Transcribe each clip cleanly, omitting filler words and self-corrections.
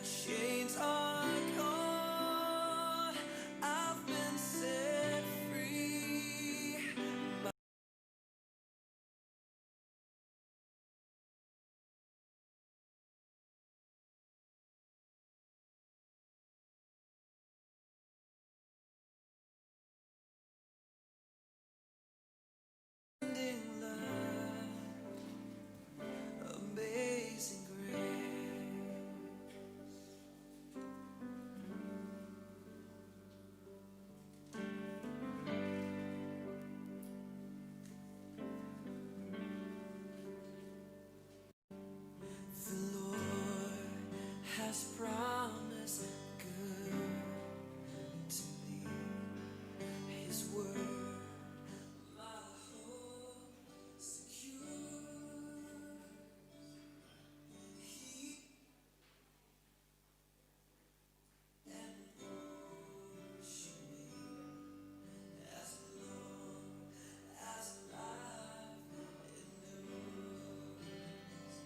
chains are gone. I've been set free. Ending love, amazing grace. The Lord has promised good to me. His word, my hope secure. He and portion me as long as life endures.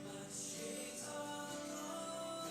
My chains are gone.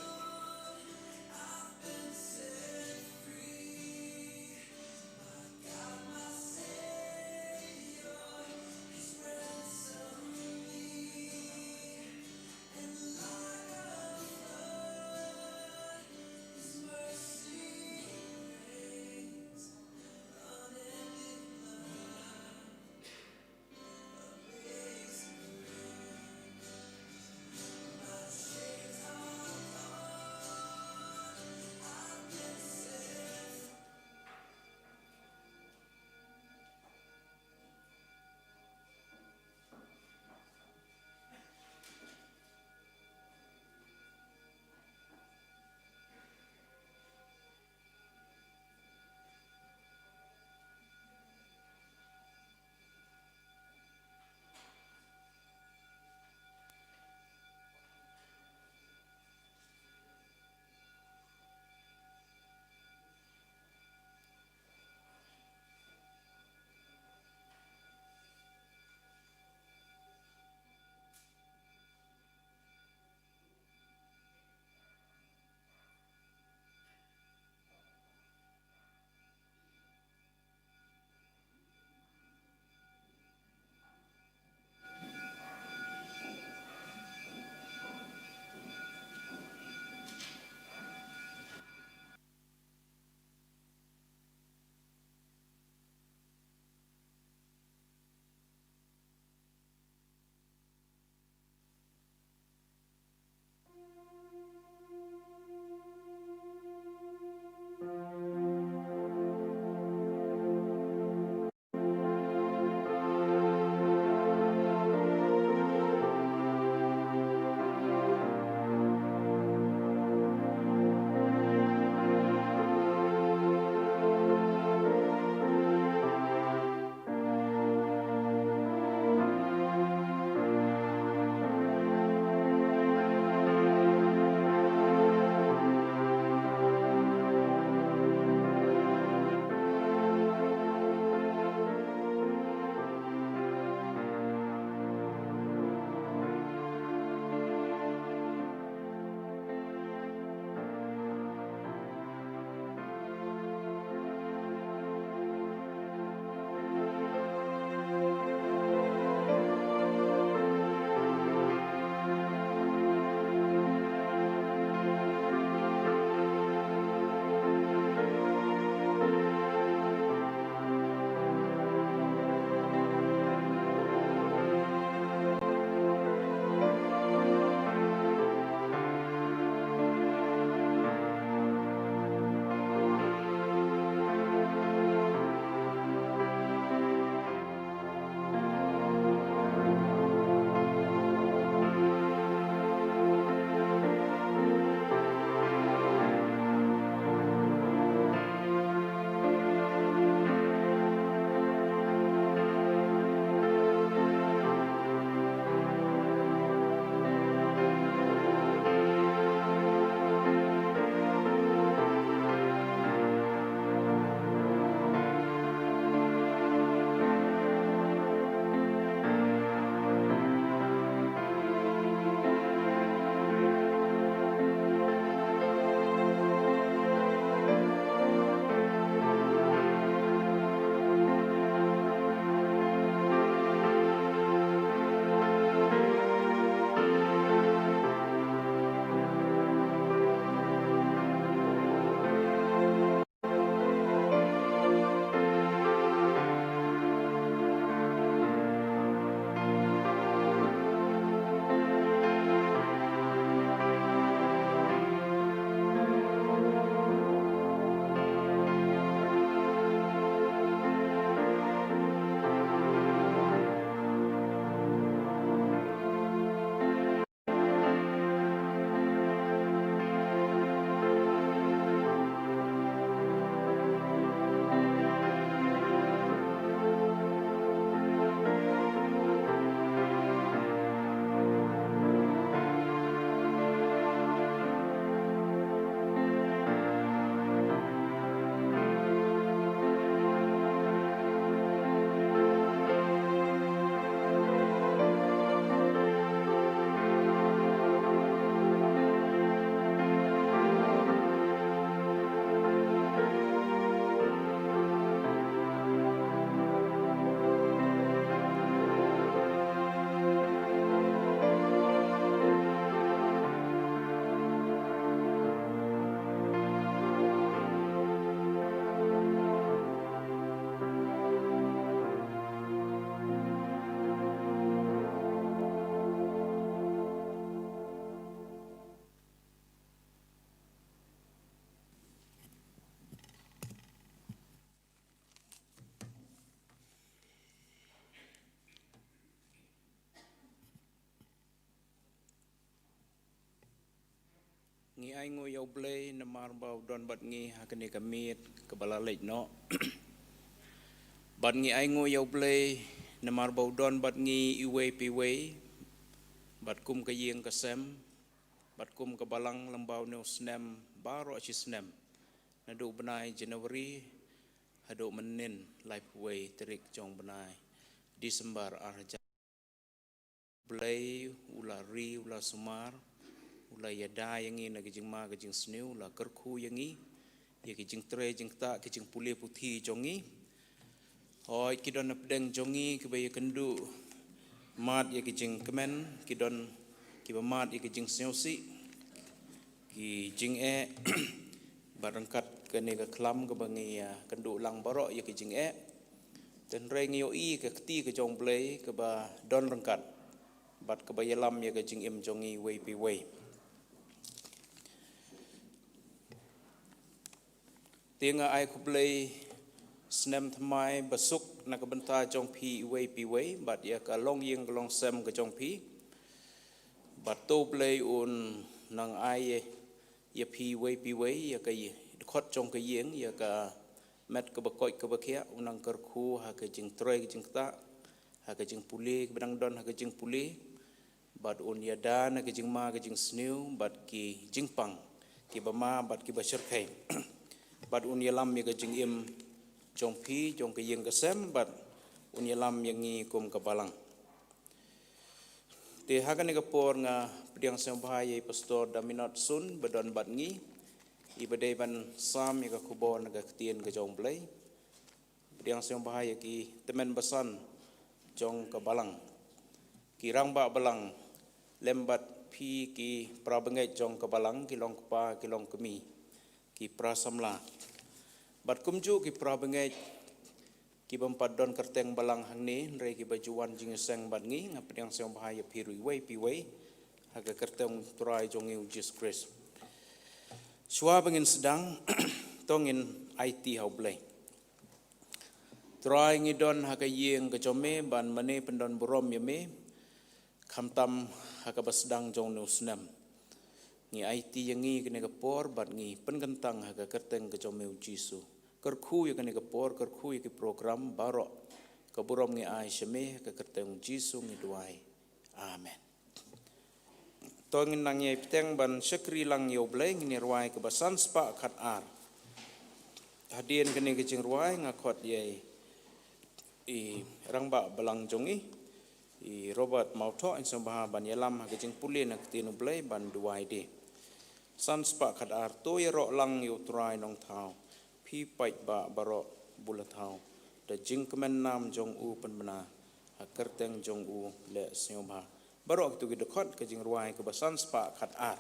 Ngi ai ngồi yêu play na mar bao don bat ngi hakani kamit kabala late no. Bat ngi ai ngồi yêu play na mar bao don bat ngi iwe piwe. Bat kum ka yeng ka sem. Bat kum ka balang lambau no snem baro chi snem. Na do benai January hado menin life way terik jong benai December arja. Play ula ri ula sumar. Ula yada yangi na kijing ma kijing snew ula kerku yangi ya kijing tre jing ta kijing pule putih jongi hoi kidon na pedeng jongi kebaya kendu mat ya kijing kemen kidon kiba mat ya kijing snew si kijing barangkat kene ke klam ke bangi ya kendu lang barok ya kijing dan reng yo i ke keti ke jong play ke ba don rangkat bat ke ba yalam ya kijing im jongi way pi way. Tinga ai ku play snem thamai basuk na ka benta jong pi pi way bat ya ka long yeng long sem ka jong pi bat to play un nang ai ya pi way ya ka khot jong ka yeng ya ka met ka bakoi ka bakhia unang kar khu ha ka jing troi jing ta ha ka jing puli ka bang don ha ka jing puli bat un ya da na ka jing ma ka jing snew bat ki jing pang ki ba ma bat ki ba shir khai bat un yalam ya ka jing im jong pi jong ka yeng ka sem bat un yalam yang ngi kum ka balang te hakan ni ka por nga pediang sem bahaya pastor Daminot Sun badon bat ngi ibadai ban sam ya ka kubon ka ketien ka jong play pediang sem bahaya ki temen basan jong ka balang ki rang ba balang lembat pi ki prabengai jong ka balang ki long pa ki long kemi ki prasamla bat kumju ki prabengai ki bampat don kerteng balang hang ni rei ki bajuan jing seng bat ngi ngap yang seng bahaya pirui way pi way haga kerteng turai jong Jesus Christ swa bangin sedang tongin IT hau blai turai ngi don haga yeng ka jome ban mane pendon burom yeme khamtam haga basdang jong no snam ngi IT yang ngi kene ka por bat ngi penkentang haga kerteng ka jome jisu kerku ya kene ka por kerku ya ki program barok ka burom ngi ai sheme ka kerteng jisu ngi duai amen tongin nang ye peteng ban syakri lang yo bleng ni ruai ke basan spa khat ar hadien kene ke jing ruai ngakot ye i rangba balang jongi i Robert Mauto in sambaha ban yalam ha ke jing pulin nak tinu blai ban duai de san spa khat ar to ye ro lang yo trai nong thau pi pai ba baro bula thau da jing kemen nam jong u pen bana ha kerteng jong u le siomha barok tu ki dekhot ke jing ruai ke basan spa khat ar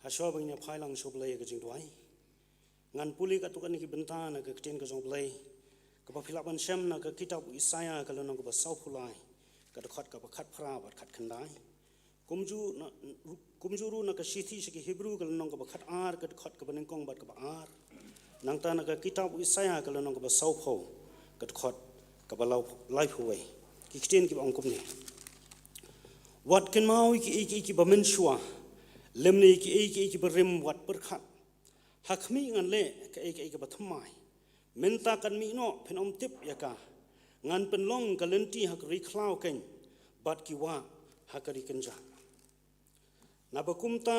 haswa bang nya phai lang so blai ka jing dwai ngan puli ka tukan ki benta na ka kten ka jong blai ka pa philaban shem na ka kitab Isaya ka lonong ka ba sau phulai ka khot ka ba khat phra ba khat khandai kumjuru na ka sithi se ki Hebrew ka lonong ka ba khat ar ka khot ka ba nengkong ba ka ba ar nang ta na ka kitab Isaya ka lonong ka ba sau pho ka khot ka ba lai huai ki kten ki ba ongkum ne wat ken mau ki ba men shua lemne ki ba rem wat per khat hakmi ngan le ka ba thamai menta kan mi no phen om tip ya ka ngan pen long ka lenti hak ri khlau ken bat ki wa hakari kenja na bakumta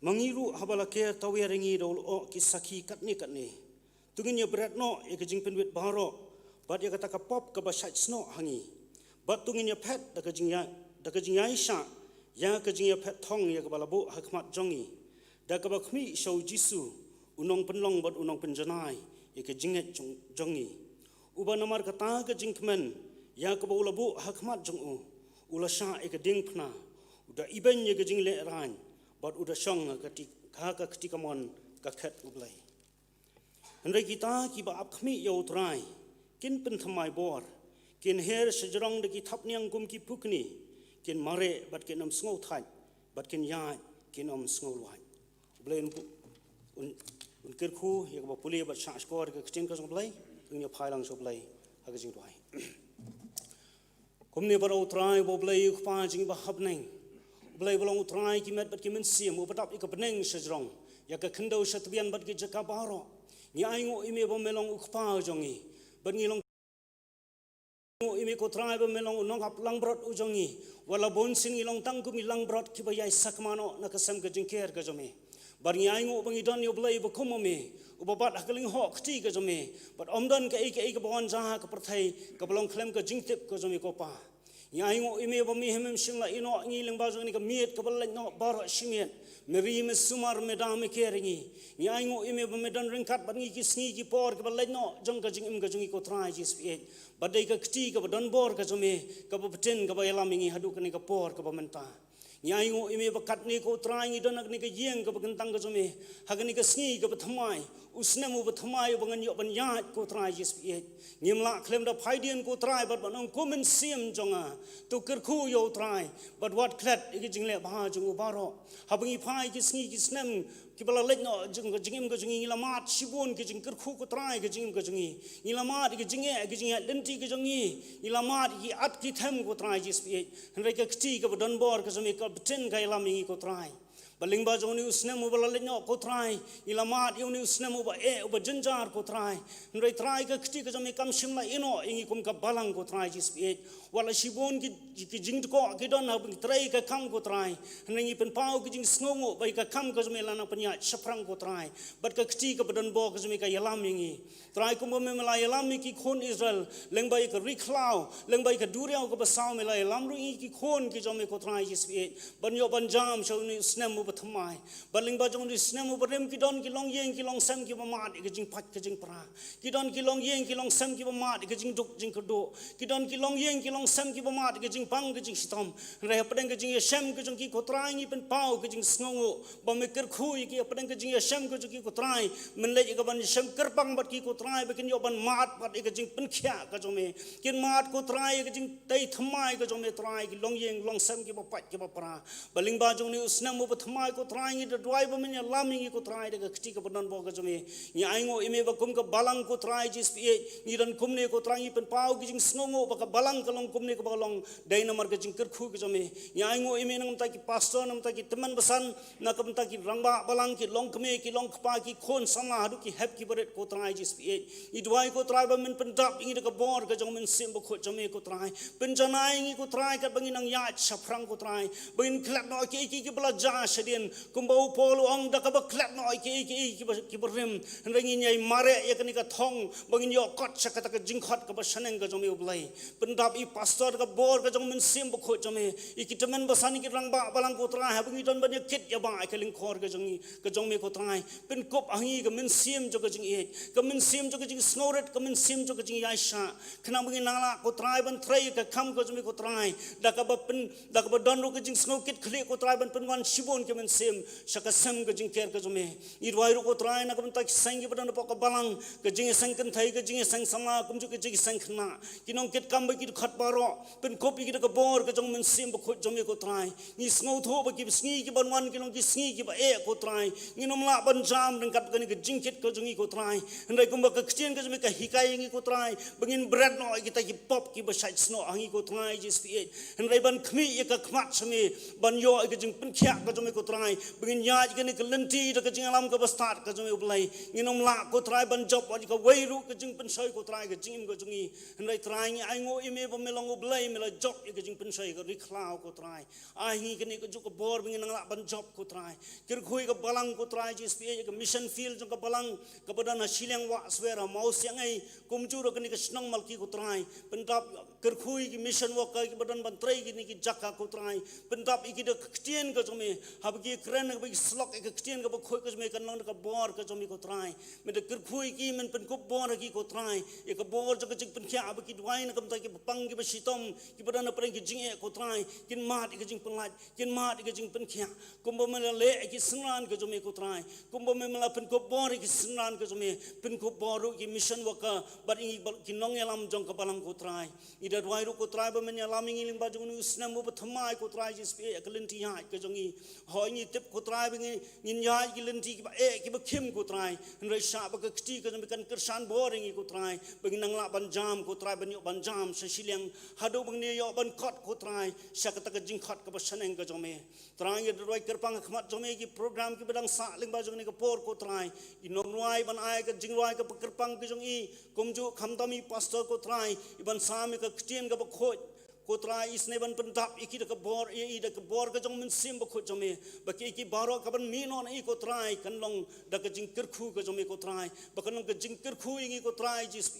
mangiru habala ke tawe ringi dol o ki sakhi katni tungin ya berat no e ka jing pen wet baro bat ya kata ka pop ka ba shach sno hangi bat tungin ya phet da ka jing ya isha ya ka jing ya phet thong ya ka balabu hakmat jongi da ka ba khmi shau jisu unong penlong bat unong penjanai e ka jing jongi uba namar ka ta ka jing kmen ya ka ba ulabu hakmat jongu ula sha e ka ding phna uda iben ye ka jing le ran bat uda shong ka ti ka kti ka mon ka khat ublai Henry kita ki ba ap khmi yo trai kin pen thamai bor kin her sejrong de ki thap niang kum ki pukni kin mare bat kin am sngo thai bat kin ya kin am sngo lwai blain un ker khu ye ba puli ba sha skor ka ktin ka so blai ung ya phai lang so blai ha ka jing dwai kumni ba trai bo blai khu pa jing ba hab neng blai bolong trai ki met bat ki men siam u batap ik beneng sejrong ya ka khndo satbian bat ki jaka baro ni aingo ime ba melong u khpa jongi bat ngi long ime ko trai ba melong nong hap lang brot u jongi wala bon sin ngi long tang ku mi lang brot ki ba yai sakmano na ka sam ka jing ker ka jome bar ngi aingo ba ngi don yo blai ba khomo me u ba bat hakling ho khti ka jome bat omdan ka ik ba on ja ka prathai ka bolong khlem ka jing tip ka jome ko pa Nyaingo ime ba mi hemem singla ino ngi leng ba jong ni ka miet ka bal no bar shimiet meri me sumar me dam me keringi nyaingo ime ba me dan ringkat ba ngi ki sngi ki por ka bal no jong ka jing im ka jong ko trai ji spi ba dei ka kti ka ba don bor ka jome ka ba pten ka ba yalam ngi hadu ka ni ka por ka ba menta nyaingo ime ba kat ni ko trai ngi don ni ka yeng ka ba kentang ka jome ha ka ni ka sngi ka ba thamai usne mu ba thamai ba ngan yo ban ya ko trai ji spi Nyimla klem da phaidien ko try but banong komen sim jonga to kerku yo try but what klet iki jingle ba jung baro habangi phai ki sngi ki snem ki bala letno jung ko jingim ko jungi lamat sibun ki jing kerku ko try ki jingim ko jungi ilamat ki jinge ki jinge lenti ki jungi ilamat ki at ki them ko try ji spi henre ka kti ka don bor ka jumi ka bten ka ilami ko try Baling ba jong ni usne mo bala lenyo ko try ilamat yo ni usne mo ba ba janjar ko try ndai try ka kti ka jame kam shimla ino ingi kum ka balang ko try ji spi wala shibon ki jing ko ki don ha try ka kam ko try ngi pen pau ki jing sngongo bai ka kam ka jame lana panya saprang ko try bat ka kti ka badon bo ka jame ka yalam ingi try ko mo me mala yalam ki khon Israel leng bai ka riklau leng bai ka duriao ko ba saw me la yalam ru ki khon ki jame ko try ji spi ban yo ban jam so ni usne mo Bathmai, baling bajong di snemu berem kidon kilong yeng kilong sam ki bamat ikajing pat kajing pra, kidon kilong yeng kilong sam ki bamat ikajing duk jing kedo, kidon kilong yeng kilong sam ki bamat ikajing pang kajing sitom, reh padang kajing yashem kajing ki kotrai ngi pen pau kajing sngongo, bamikir kui ki padang kajing yashem kajing ki kotrai, menlej ikaban yashem kerpang bat ki kotrai, bikin yoban mat bat ikajing pen kya kajome, kin mat kotrai ikajing tay thamai kajome trai kilong yeng kilong sam ki bapat ki bapra, baling bajong ni snemu Bathmai ko trying it drive men ya laming ko try de kti ka badan bo ka jome ni aingo ime ba kum ka balang ko try ji spi ni ran kum ne ko trying pen pau ki jing snongo ba ka balang ka long kum ne ko ba long dai namar ka jing ker khu ka jome ni aingo ime nang ta ki pastor nam ta ki teman besan na kam ta ki rangba balang ki long kme ki long khpa ki khon sama hadu ki hep ki baret ko try ji spi ni dwai ko try ba men pen dap ingi de ka bor ka jong men sim ba kho jome ko try pen janai ngi ko try ka bangi nang ya saprang ko try bangin khlak no ki bla ja Dian kumbau polo ong da ka ba klap no ki berem rengi nyai mare ya kani ka thong bangin yo kot sa ka ta ka jingkhat ka ba saneng ka jomi ublai pendap i pastor ka bor ka jong men sim bu kho jomi ikitemen basani ki rang ba balang ko tra ha bangi don ban kit ya ba ka ling khor ka jong me ko trai pen kop angi ka men sim jo ka jing e ka men sim jo ka jing snoret ka men sim jo ka jing yaisha khna bangi nangla ko trai ban trai ka kham ka jomi ko trai da ka ba don ro ka jing sno kit khli ko trai ban pen wan shibon men sim saka sem ke jing ker ke jome I dwai ru ko trai na kam tak sang ki badan pok balang ke jing sang kan thai ke jing sang sama kum ju ke jing sang khna kinong ket kam ba ki khat baro pen kopi ki ka bor ke jong men sim ba khot jome ko trai ni sngo tho ba ki sngi ki ban wan kinong ki sngi ki ba e ko trai ni nom la ban jam deng kat ke jing ket ke jong ko trai ndai kum ba ke ktien ke jome ka hikai ngi ko trai bengin bread no kita ki pop ki ba sait sno angi ko trai jis pi ndai ban khmi ka khmat same ban yo ke jing pen khya ke jome ko trai bengin nya ke ni ke lenti ke jing alam ke ba start ke jome ublai ni nom la ko trai ban job ba ka wei ru ke jing pen soi ko trai ke jing ko jungi ndai trai ngi ai ngo ime ba melong ublai mela job ke jing pen soi ke ri khlau ko trai ai ngi ke ni ke ju ko bor bengin nang la ban job ko trai kir khui ke balang ko trai jis pi ke mission field jong ke balang ke badan hasilang wa swera mau siang ai kum ju ro ke ni ke snang mal ki ko trai pentap kir khui ki mission wa ke badan ban trai ki ni ki jakka ko trai pentap iki de ktien ke jome hab ki kren ke slok ke ktien ke khoi ke jome kan nang ke bor ke jome ko trai me de kir khui ki men pen ko bor ki ko trai e ke bor jo ke jing pen kya ab ki dwai na kam ta ki pang ki ba sitom ki badan na preng ki jing e ko trai kin mat ke jing pen lat kin mat ke jing pen kya kum ba me le ki sngran ke jome ko trai kum ba me la pen ko bor ki sngran ke jome pen ko bor ki mission wa ka bat ingi ki nong elam jong ka balang ko trai ida dwai ru ko trai ba men elam ingi ling ba jong nu snam bu thamai ko trai jis pe ka lenti ha ke jong I hoi ni tip ko trai ba ngi nin ya ki lenti ki ba e ki ba khim ko trai nrai sha ba ka kti ka jong kan kersan bor ngi ko trai ba ngi nang la ban jam ko trai ban yo ban jam sa siliang hado bang ne yo ban khot ko trai sha ka ta ka jing khot ka ba saneng ka jong me trai ye dwai kerpang khmat jong me ki program ki badang sa ling ba jong ne ka por ko trai I nom nuai ban ai ka jing ruai ka kerpang ki jong I kumju khamtami pastor ko trai iban sami ka ktien ka ba khoj ko trai isne ban pentap iki de ka bor I de ka bor ka jong men sim ba khoj jome ba ki baro ka ban mi non I ko trai kan long da ka jing kerkhu ka jome ko trai ba kan long ka jing kerkhu ingi ko trai jis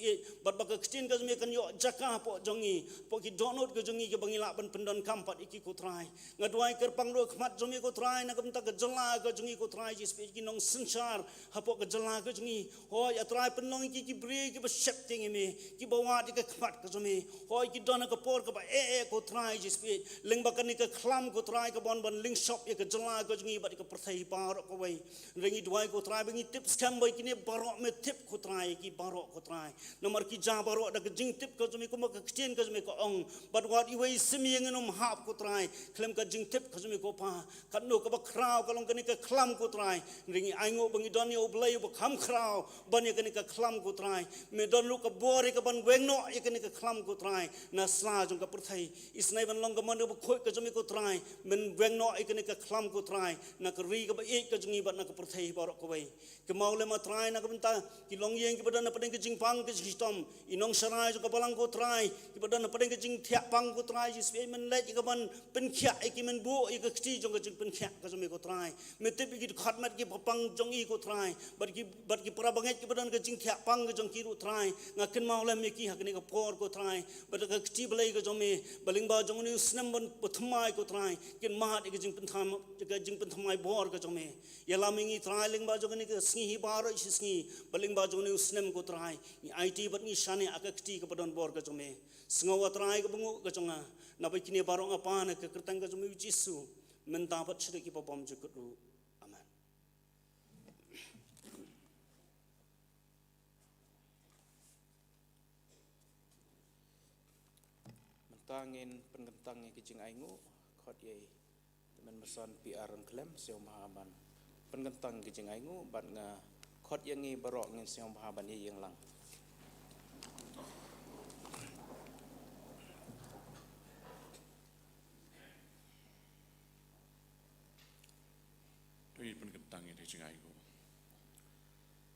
ba ba ka ktien ka jome kan yo jaka po jongi po ki donot ka jongi ke bangila ban pendon kampat iki ko trai ngadwai kerpang ro khmat jome ko trai na kam ta ka jala ka jongi ko trai jis ki nong sansar hapo ka jala ka jongi hoi atrai penlong ki bre ki ba shapting me ki ba wa ka khmat ka jome hoi ki dona ka por ka ba ko trai jis pi ling ba kan ni ka khlam ko trai ka bon ling shop ka jala ka jongi ba ka prathai par ko wai ringi dwai ko trai bangi tips kam bai ki ne baro me tip ko trai ki baro ko trai nomor ki ja baro da ka jing tip ka jomi ko ma ka ktien ka jomi ko ong but what I wai simi ngnom hap ko trai klem ka jing tip ka jomi ko pa kan no ka ba kraw ka long ka ni ka khlam ko trai ringi ai ngo bangi don yo blai ba kham kraw ban ka ni ka khlam ko trai me don lu ka bore ka ban weng no ka ni ka khlam ko trai na sla jong ka thai isnai ban long ka man ba khoi ka jomi ko trai men weng no ka ni ka khlam ko trai na ka ri ka ba e ka jongi ba na ka thai ba ro ko wai ke maule ma trai na ka benta ki long yeng ki badan na padeng ke jing pang ke sistom inong sarai jo ka balang ko trai ki badan na padeng ke jing thia pang ko trai jis pe men le ka ban pen khya e ki men bu e ka kti jong ka jing pen khya ka jomi ko trai me te ki khat mat ki pang jong I ko trai bat ki para banget ki badan ke jing thia pang ke jong ki ru trai ngaken maule me ki hak ni ka por ko trai bat ka kti blai ka jomi baling ba jong ni snam ban pathmai ko trai ken ma ke jing pen tham ka jing pen thamai bor ka jomi yala mingi trai ling ba jong ni ka sngi hi baro sngi baling ba jong ni snam ko trai ni IT bat ni shane akakti ka badan bor ka jomi sngawa trai ka bungu ka jonga na ba kini baro ngapa na ka kertang ka jomi jisu men dapat sri ki papam jukru amen mentangin pengentang ki jing aingu khot ye teman meson PR klem seo mahaban pengentang ki jing aingu bat nga khot yang ngi barok ngin seo mahaban ye yang lang Tui pengentang ye jing aingu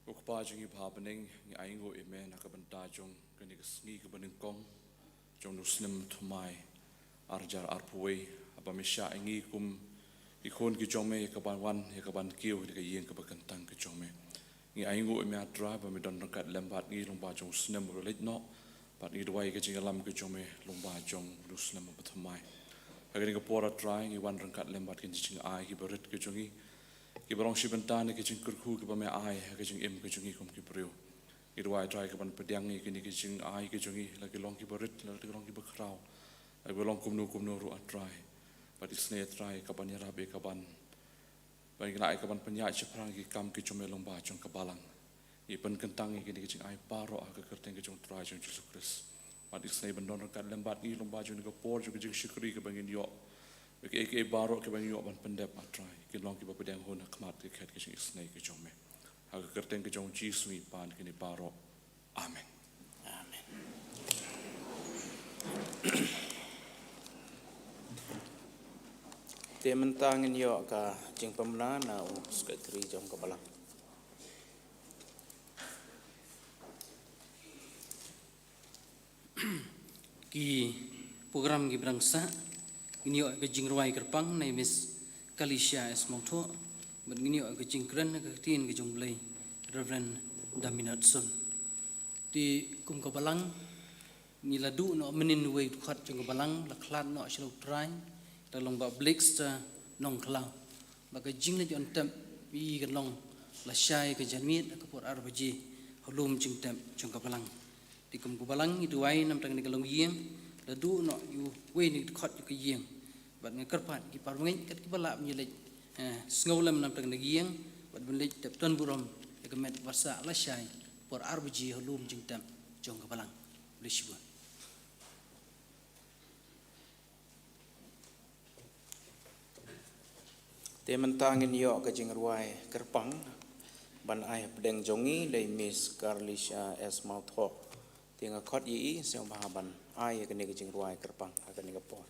ukpa jing ba bening ngi aingu eme na ka benta jong kani ka sngi ka bening kong jong nuslim thumai arjar arpuai apa misha ingi kum ikon ki jome ka ban wan ka ban kiu ka yeng ka bakantang ka jome ngi aingu me atra ba me don kat lembat ngi lomba jong snem rolet no pat ngi dwai ka jingalam ka jome lomba jong nuslim ba thumai agani ka pora try ngi wan kat lembat kin jing ai ki berit ka jongi ki barong shibentan ki jing kurku ka ba me ai ka jing em ka jongi kum ki priu Irwai try ka ban pediang ni kini ki jing ai ki jongi lagi long ki berit lagi long ki bekrau ai belong kumnu ru atrai but isne try ka ban yarabe ka ban Bagi nak ikaban penyak ceprang ki kam ki cuma lomba jong kebalang. Ipan kentang ki ni kecing ai paro ke kerteng ke jong trai jong Yesus Kristus. Mat isnai bandon kat lembat ni lomba jong ke por jong ke syukri ke bangin yo. Ke baro ke bangin yo ban pendep atrai. Ki long ki ba pedang hona kmat ke khat ke jong isnai ke jong me. Ha ke kerteng ke jong Yesus mi pan ke ni baro. Amen. Amen. Dia mentangin yo ka jing pemna na sekretari jong kebalang. Ki program ki berangsa ini ke jing ruai kerpang nai mis Kalisha es mongtho but ini ke jing kren ke tin ke jong blai Reverend Daminat Sun di kum ke balang ni ladu no menin wei khat jong ke balang la klat no shlo trai la long ba blixta nong klau ba ke jing le jon tem bi ke long la shai ke janmit ke por arbaji holum jing tem jong ke balang di kum ke balang itu wai nam tang ni ke long yeng la du no yu we ni khat yu ke yeng bat nge kerpat ki par ngai kat ki bala mi le sngolam nam tang ni yeng bat ben le tep ton burom ke met wasa la shai por arbaji holum jing tem jong ke balang lisbu Dia mentangin yo ke jing ruai kerpang ban ai pedeng jongi le Miss Carlisha S Mouthhawk. Tinga khot yi seong bahaban ai ke ni ke jing ruai kerpang akan ni ke por.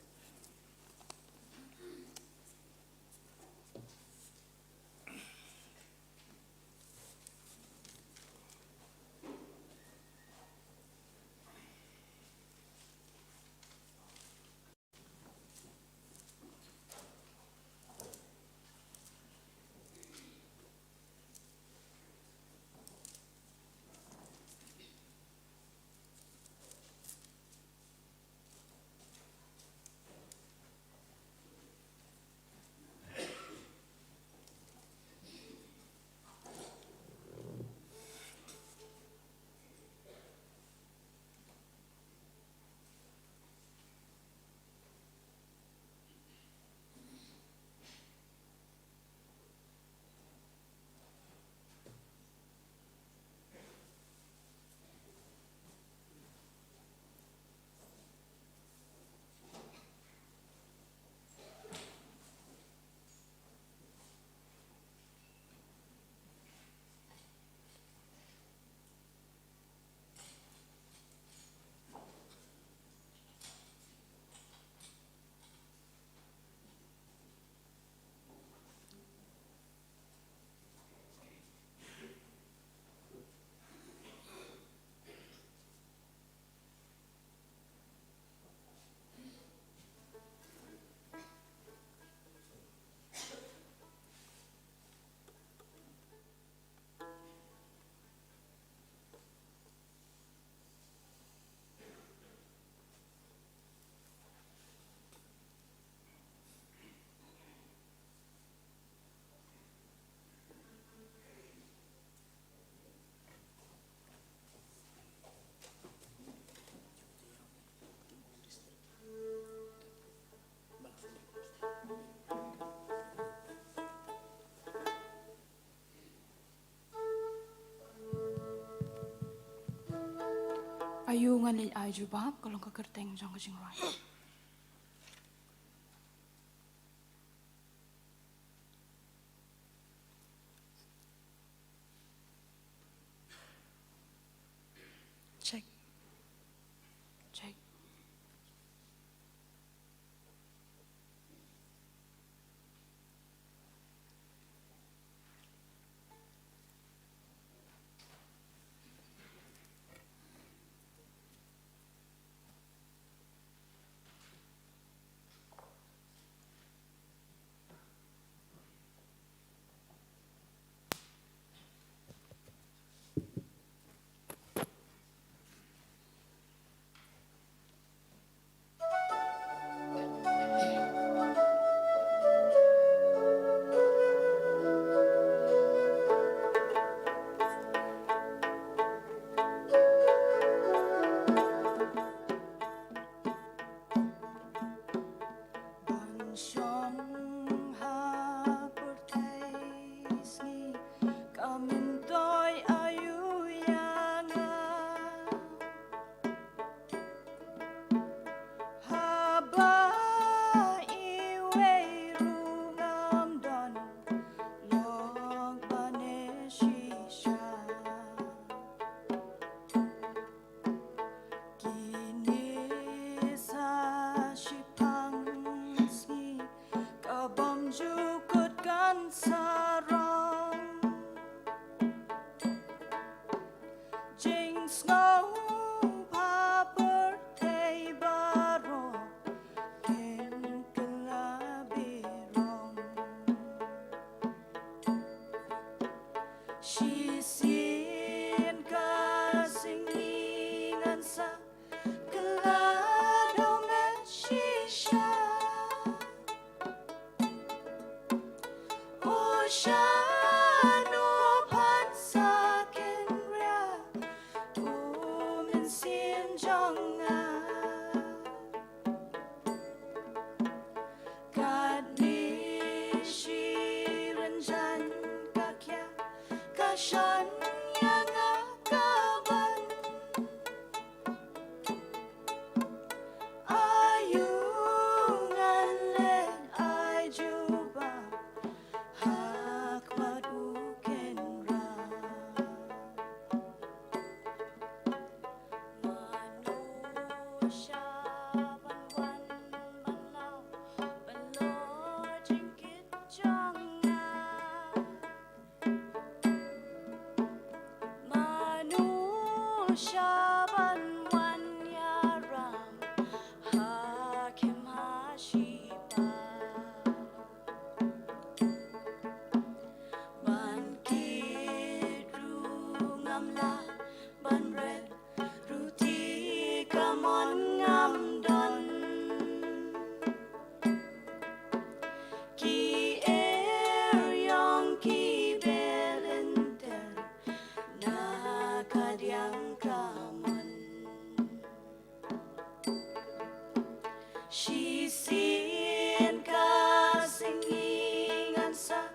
Ayu ngalil aju bab kalau ke kerteng jong ke jing ruai. Check. Check. snow paper baro ken kalabirong sisin kasingingan sa kaladaw met shisha Oceano pansakin ria uminsin jonga Kadni shirin jan kakya kashan yang akaban Ayungan let ay juba Hakmat ukenra Manusia banwan banaw Balo jingkit jonga Manusia banwan yaram Hakim hashipa Ban kidru ngamla ban red ruti kamon ngamdon ki ki belenter na kadyang kamon Sisin kasingingan sa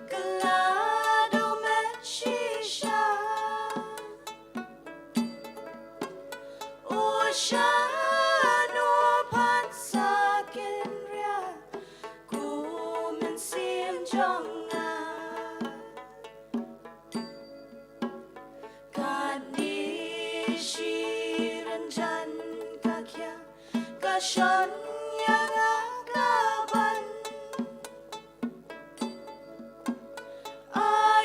kalado met shisha Oceano pansakin ria kuminsin jonga Kadni shirin jan kakya kashan yang akaban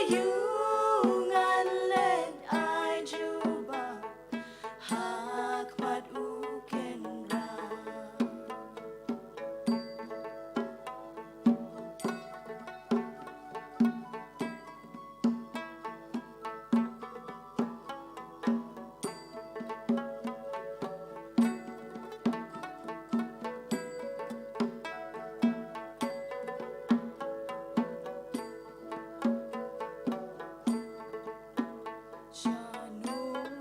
Ayungan let ay juba Hakmat ukenra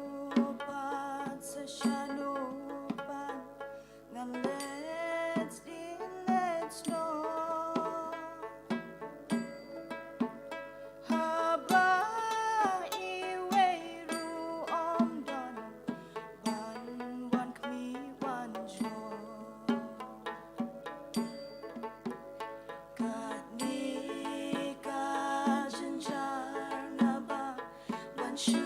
Shanupan sa shanupan Ngam let's know Haba iweru omdon Ban wan kmi wan jo Kadni kajanjar naba Ban shu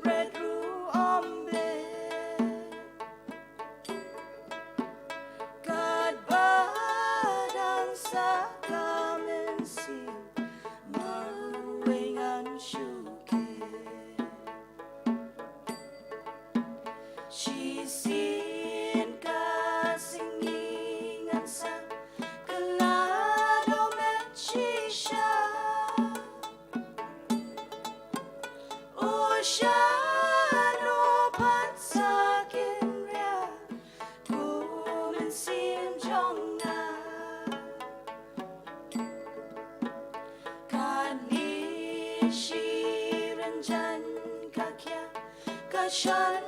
bread ru ombe God badang sa kamensi Maruwengan syuke Sisin kasingingan sa kalado met shisha Oceano pansakin ria kuminsin jonga Kadni shirin jan kakya kashan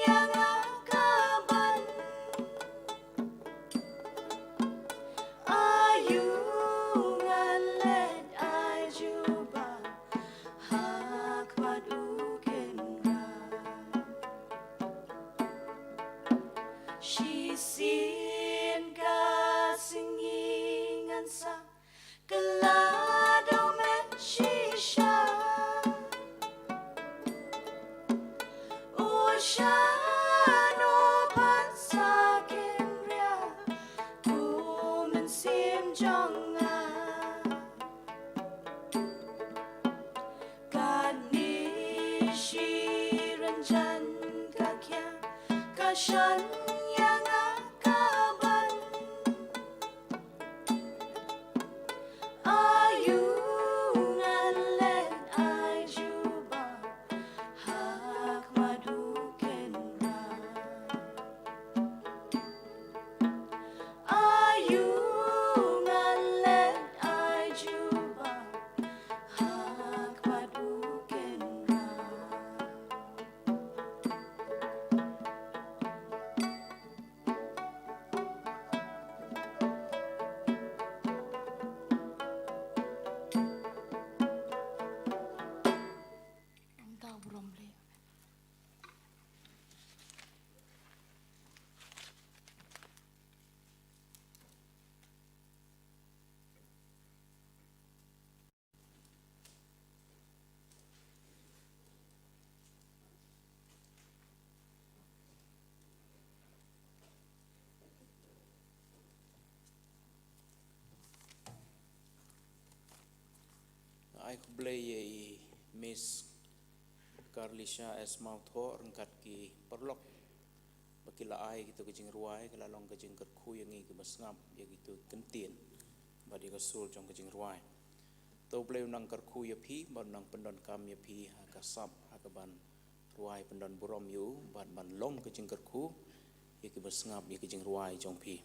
yang akaban Ayungan let ay juba Hakmat ukenra Sisin kasingingan sa kalado met shisha Oceano pansakin ria kuminsin jonga Kadni shirin jan ฉันยังอาคาบันอายุงันเล่นอาจูบาหากมาดูเข็นราอายุงันเล่นอาจูบาหากมาดูเข็นรา Ang tao bromle. Ai ko blay ay Miss Carlisha S. Mouth Ho rengkat ki perlok bakila ai gitu kejing ruai kala long kejing kerku yang ngi kebas ngam ya gitu kentien badi ka sul jong kejing ruai to blay nang kerku ya pi ban nang pendon kam ya pi ha ka sap ha ka ban ruai pendon burom yu ban ban long kejing kerku ya kebas ngam ya kejing ruai jong pi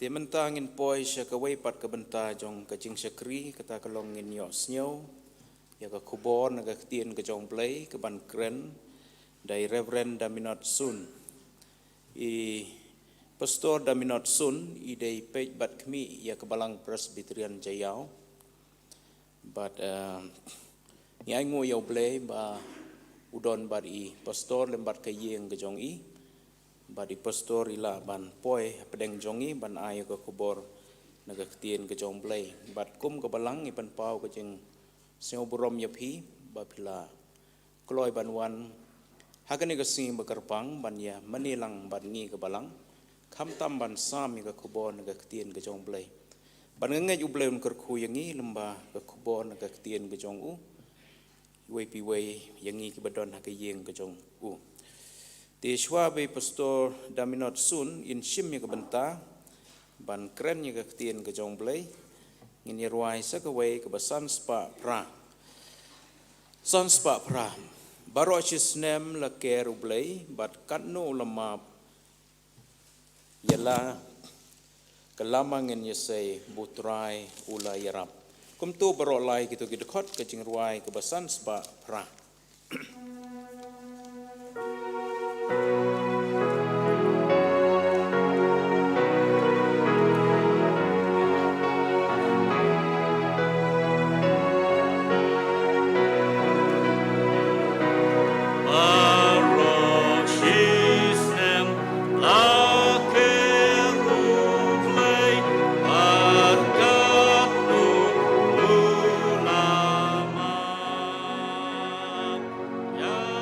Ti mentangin poi sya kawai pat ka benta jong kajing syakri kata kalong ngin yo snyo ya ka kubor na ka tien ka jong play ka ban kren dai Reverend Daminot Sun i Pastor Daminot Sun i dai pej bat kmi ya ka balang Presbyterian Jayau but nyai ngo yo play ba udon bat i pastor lembat ka yeng ka jong i badi pastor ila ban poi pedeng jongi ban ayo ke kubor naga ketien ke jong blai bat kum ke balang ipan pau ke jeng seo burom yapi bapila kloi ban wan hakani ke sing bekerpang ban ya menilang ban ngi ke balang kham tam ban sam ke kubor naga ketien ke jong blai ban ngai u blai un kerku yangi lemba ke kubor naga ketien ke jong u wei pi wei yangi ke badon ha ke yeng ke jong u Ti shwabe Pastor Daminot Sun in shim ya kebenta ban kren ya ketien ke jong blai ngin ruai sa ka wei ke basan spa pra san spa pra baro chisnem la keru blai bat katno lama yala kalamang ngin yesai butrai ula yarap kum tu baro lai gitu gidekot ke jing ruai ke basan spa pra Ya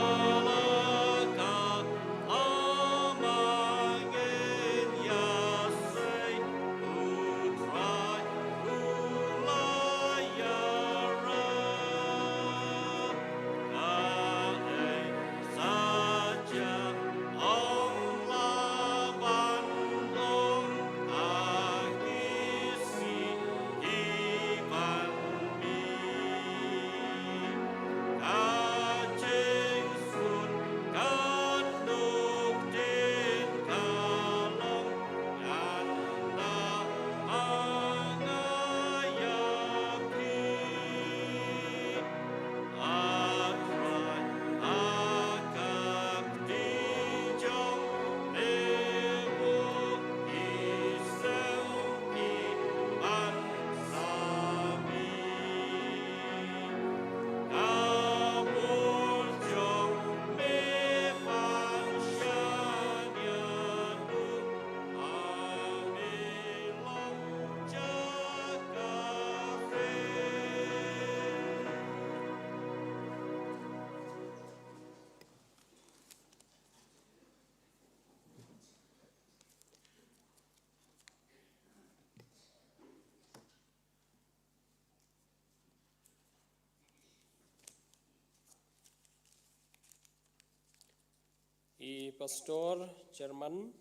I pastor chairman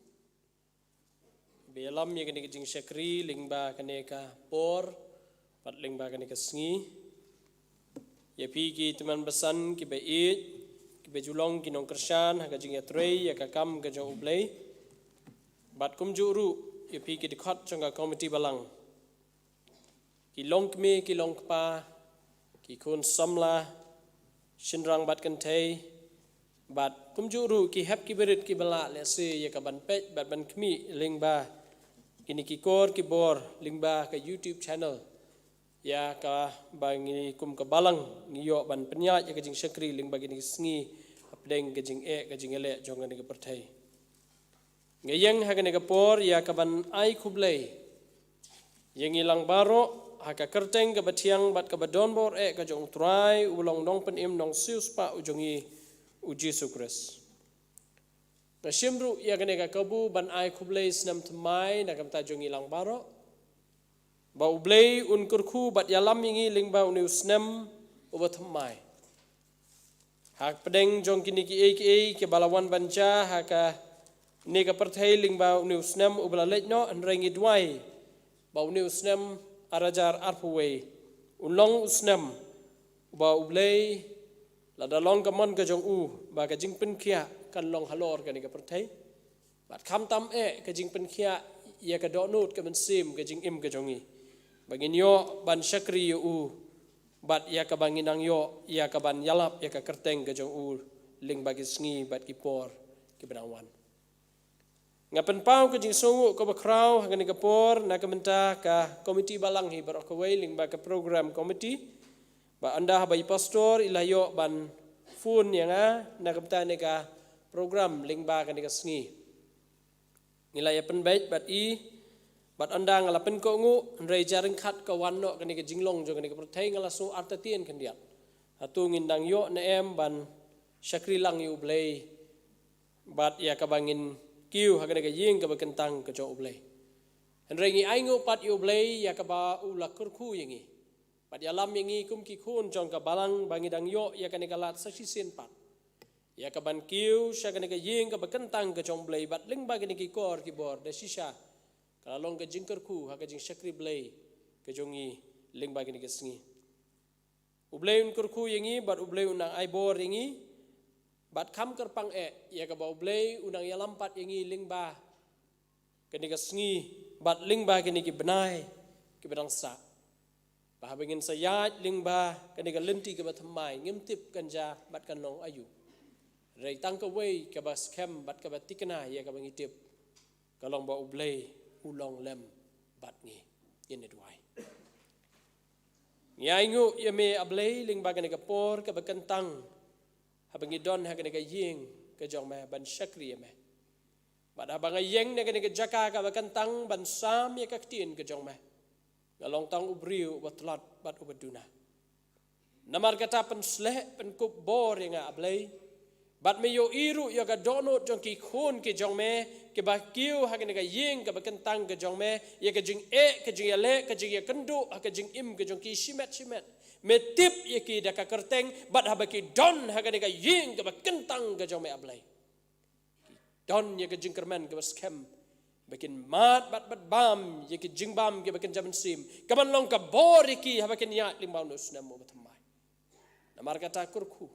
belam ya kani jing syakri lingba kani ka por pat lingba kani ka sngi ya pi ki teman besan ki bait ki bejulong ki nong kersan ha ka jing ya trei ya ka kam ka jong ublei bat kum juru ya pi ki dikhot jong ka committee balang ki long me ki long pa ki kun samla shinrang bat kan thei bat kum juru ki hap ki berit ki bala le se ya ka ban pe bat ban kmi lingba kini ki kor ki bor lingba ka YouTube channel ya ka bangi kum ka balang ngiyo ban penya ya ka jing syakri lingba kini sngi apdeng ka jing ka jing ele jong ni ka perthai ngayeng ha ka por ya ka ban ai khublei yang ilang baro ha ka kerteng ka batiang bat ka badon bor ka jong trai ulong dong pen im nong sius pa ujongi uji sukres na shimru ya kane ka kabu ban ai khublei snam tmai na kam ta jong ilang baro ba ublei un kurkhu bat yalam ingi lingba unu snam uba tmai hak pedeng jong kini ki ke balawan banca ha ka ne ka perthai lingba unu snam ubla letno an rengi dwai ba unu snam arajar arpuwe unlong snam ba ublei la dalong ka mon ka jong u ba ka jing pen khia kan long halor ka ni ka perthai bat kham tam ka jing pen khia ya ka do nut ka men sim ka jing im ka jongi bangin yo ban syakri u bat ya ka bangin ang yo ya ka ban yalap ya ka kerteng ka jong u ling bagi sngi bat ki por ki benangwan ngapen pau ka jing songu ka ba kraw ha ni ka por na ka menta ka komiti balang hi bar ka wei ling ba ka program komiti ba anda habai pastor ilayo ban fun yang na kamta ne ka program lingba ka ne ka sngi ngilaya pen bait bat i bat anda ngala pen ko ngu rei jaring khat ka wanno ka ne ka jinglong jo ka ne ka perthai ngala su artatien kan dia atu ngindang yo na em ban syakri lang yu blei bat ya ka bangin kiu ha ka ne ka ying ka ba kentang ka jo blei rei ngi ai ngu pat yu blei ya ka ba ula kurku yangi pat yalam yangi kum ki khun jong ka balang bangi dang yo ya ka ne ka lat saksi sen pat ya ka ban kiu sha ka ne ka ying ka ba kentang ka jong blei bat ling ba ka ne ki kor ki bor de shisha ka long ka jingker ku ha ka jing syakri blei ka jongi ling ba ka ne ka sngi ublei un kurku yangi bat ublei unang ai bor yangi bat kham kerpang ya ka ba ublei unang yalam pat yangi ling ba ka ne ka sngi bat ling ba ka ne ki benai ki bedang sa bahabingin sayat lingba kanika lenti ke batmai ngimtip kanja bat kanong ayu rei tang ka wei ke bas kem bat ka batikna ya ka bangitip kalong ba ublei ulong lem bat ngi yen edwai nyaingu yeme ablei lingba kanika por ke bakantang habangi don ha kanika ying ke jong ma ban syakri yeme bat habanga yeng ne kanika jaka ka bakantang ban sam ya ka tin ke jong ma ngalong tang ubriu batlat bat ubaduna namar kata pen sleh pen kup bor yang ablei bat me yo iru ya ga dono jong ki khun ki jong me ke ba kiu ha ke ying ke ba kentang ke jong me ya ke jing ke jing ya le ke jing ya kendu ha ke jing im ke jong ki shimet me tip ya ki da ka kerteng bat ha ba ki don ha ke ying ke ba kentang ke jong me ablei don ya ke jing kermen ke ba skem bakin mat bat bam yeki jingbam ke bakin jaman sim kaman long ka boriki ha bakin ya limbau nus namo batmai namar kata kurku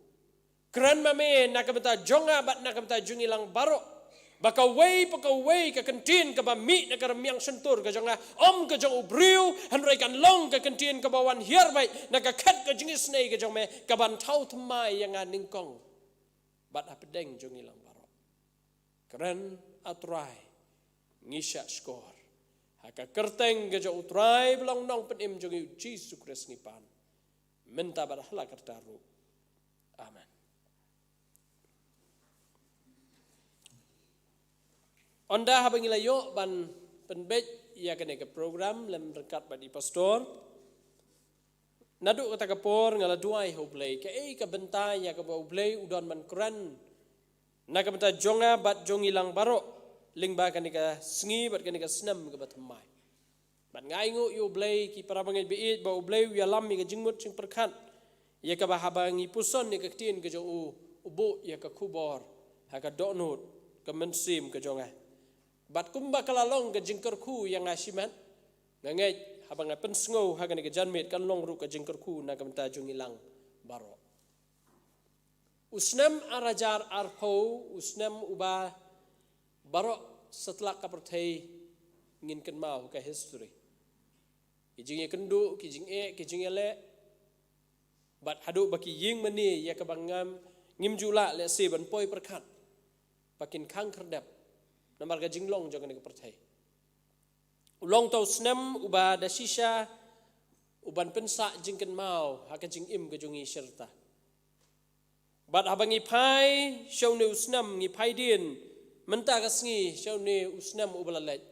kran mame nakamta jonga bat nakamta jungilang baro baka wei ka kentin ka ba mi na karamiang sentur ka jonga om ka jong ubriu hanrai kan long ka kentin ka bawan hierbai na ka khat ka jingis nei ka jong me ka ban thau thmai yang ningkong bat apedeng jungilang baro kran atrai ngisha skor haka kerteng ge jo utrai belong nong penim jongi Jesus Kristus ngipan menta barahla kertaru amen onda habangila yo ban penbet ya kene ke program lem rekat badi pastor nadu kata kapor ngala duai hoblei ke ka bentai ya ka hoblei udon man kran na ka benta jonga bat jongilang baro lingba kanika sngi bat kanika snam ke batmai bat ngai ngu yu blei ki para bangai biit ba blei ya lam mi ke jingmut sing perkhat ya ka bahabangi puson ni ke tin ke jo ubu ya ka kubor haka donut ka mensim ka jonga bat kumba kalalong ka jingkar khu yang asiman ngangai habang pensngo haka ni ka janmet kan long ru ka jingkar khu na ka menta jung ilang baro usnam arajar arpo usnam uba baro setelah ka perthai ngin kan mau ka history kijing kendu kijing kijing ele bat hadu baki ying mani ya ka bangam ngim jula le se ban poi perkhat pakin khang kherdap namar ga jinglong jogan ka perthai ulong tau snam uba da shisha uban pensa jingken mau haka jing im ga jungi serta bat habangi pai show ne usnam ngi pai din menta ka sngi show ne usnam ubalalet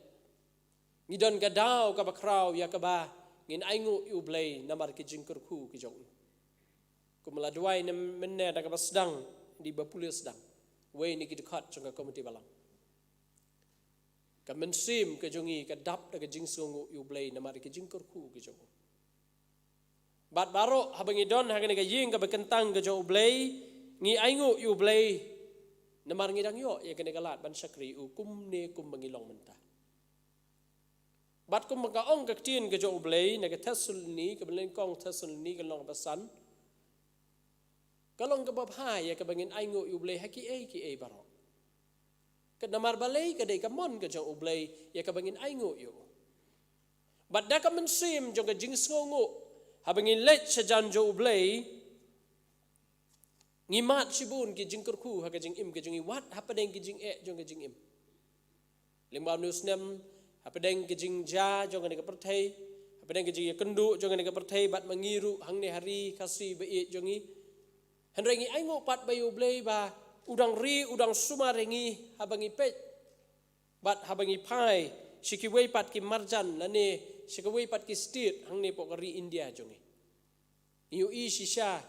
ngidon ga daw ka bakraw ya ka ba ngin aingu ublay namar ki jingker khu ki jong kumala duai ne menne da ka basdang di bapulis dang we ni ki dekat jong komiti balang ka mensim ka jongi ka dap da ka jingsongu ublay namar ki jingker khu ki jong bat baro habangi don hagane ka ying ka bekentang ka jong ublay ngi aingu ublay namar ngidang yo ya kene galat ban sakri ukum ne kum bangilong menta bat kum ka ong ka tin ka jo ublay na ka tasul ni ka belen kong tasul ni ka long basan ka long ka babha ya ka bangin aingu ublay haki ki baro ka namar balay ka de ka mon ka jo ublay ya ka bangin aingu yo bat da ka mensim jo ka jingsongu habangin let sa jan jo ublay ngimat sibun ki jingker khu ha ka jing im ka jingi wat hapadeng ki jing jong ka jing im limbau nusnem hapadeng ki jing ja jong ka perthai hapadeng ki jing kendu jong ka perthai bat mangiru hangne hari kasi be jongi hanrengi aingo pat bayu blei ba udang ri udang sumarengi habangi pet bat habangi pai sikiwei pat ki marjan lane sikiwei pat ki state hangne pokari India jongi yu i shisha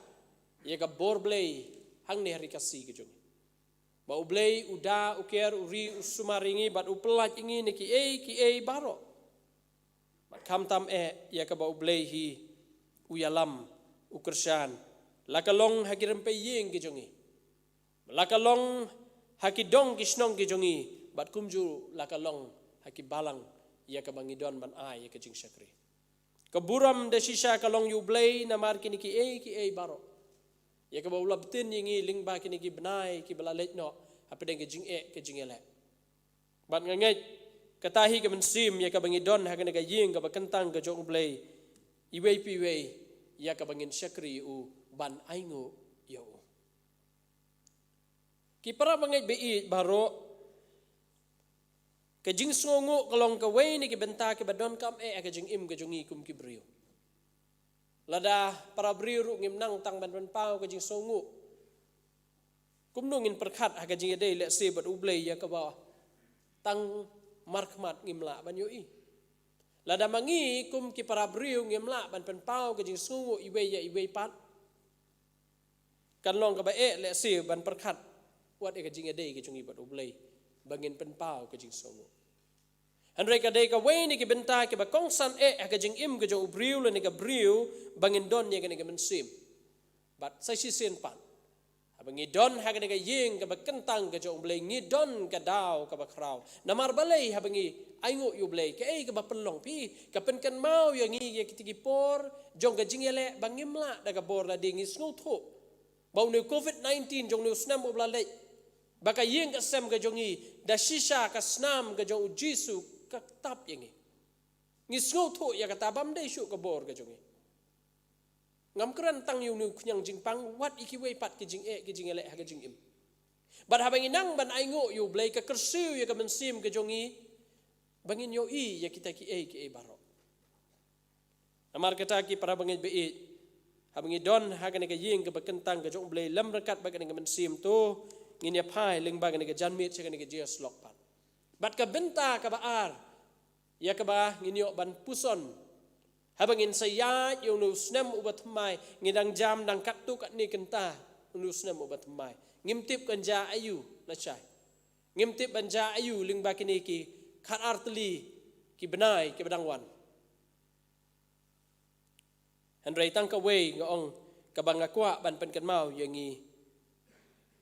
ya ka borblay hang ne hari kasi ke jongi ba ublay uda uker uri usumaringi bat upelat ingi ne ki baro bat kam tam ya ka ba ublay hi uyalam ukershan lakalong hakiram pe yeng ke jongi lakalong hakidong kisnong ke jongi bat kumju lakalong hakibalang ya ka bangidon ban ya ka jing sakri keburam de shisha kalong ublay namar kini ki baro ya ka baula betin yingi lingba kini ki benai ki balalet no apa deng ke jing ke jing ele bat nganget katahi ke mensim ya ka bangi don ha ka ying ka bakentang ka jong blay iwei piwei ya ka bangin syakri u ban aingo yo ki para bangai bei baro ke jing songo kalong ka wei ni ki benta ke badon kam ka jing im ka jongi kum ki brio lada para briru ngimnang tang ban pau ka jing songu kumnungin perkhat ha ka jing dei le se bat ublay ya ka ba tang markmat ngimla ban yoi lada mangi kum ki para briu ngimla ban pau ka jing songu iwei pat kan long ka ba le se ban perkhat wat ka jing dei ka jungi bat ublay bangin pau ka jing songu Andrei ka dei ka wei ni ki benta ki ba kong san ka jing im ka jo briu le ni ka briu bangin don ni ka mensim bat sai si sen pan abangi don ha ka ni ka ying ka ba kentang ka jo blei ngi don ka daw ka ba kraw namar balai habangi aingo yu blei ka ka ba pelong pi ka pen kan mau yang ngi ki tigi por jong ka jing ele bangim la da ka bor la ding is no tho bau ni covid-19 jong ni snam obla le baka ying ka sem ka jongi da shisha ka snam ka jong jisu ka tap yangi ngisngo tho ya ka tabam dei shu ka bor ka jongi ngam kran tang yu nu knyang jingpang wat iki wei pat ki jing ki jing ele ha ka jing im bat habang inang ban aingo yu blai ka kersiu ya ka mensim ka jongi bangin yo ya kita ki baro amar kata ki para bangin be habangi don ha ka ne ka ying ka bakentang ka jong blai lam rakat ba ka ne ka mensim to ngin ya pai lingba ka ne ka janmit ka ne ka jias lok pat bat ka benta ka baar ya ka ba ngin yo ban puson habangin sayat yung nusnem ubat mai ngidang jam dang kattu kat ni kenta nusnem ubat mai ngimtip kan ja ayu la chai ngimtip ban ja ayu lingba kini ki khat artli ki benai ki badangwan Andrei tang ka wei ngong ka banga kwa ban pen kan mau yangi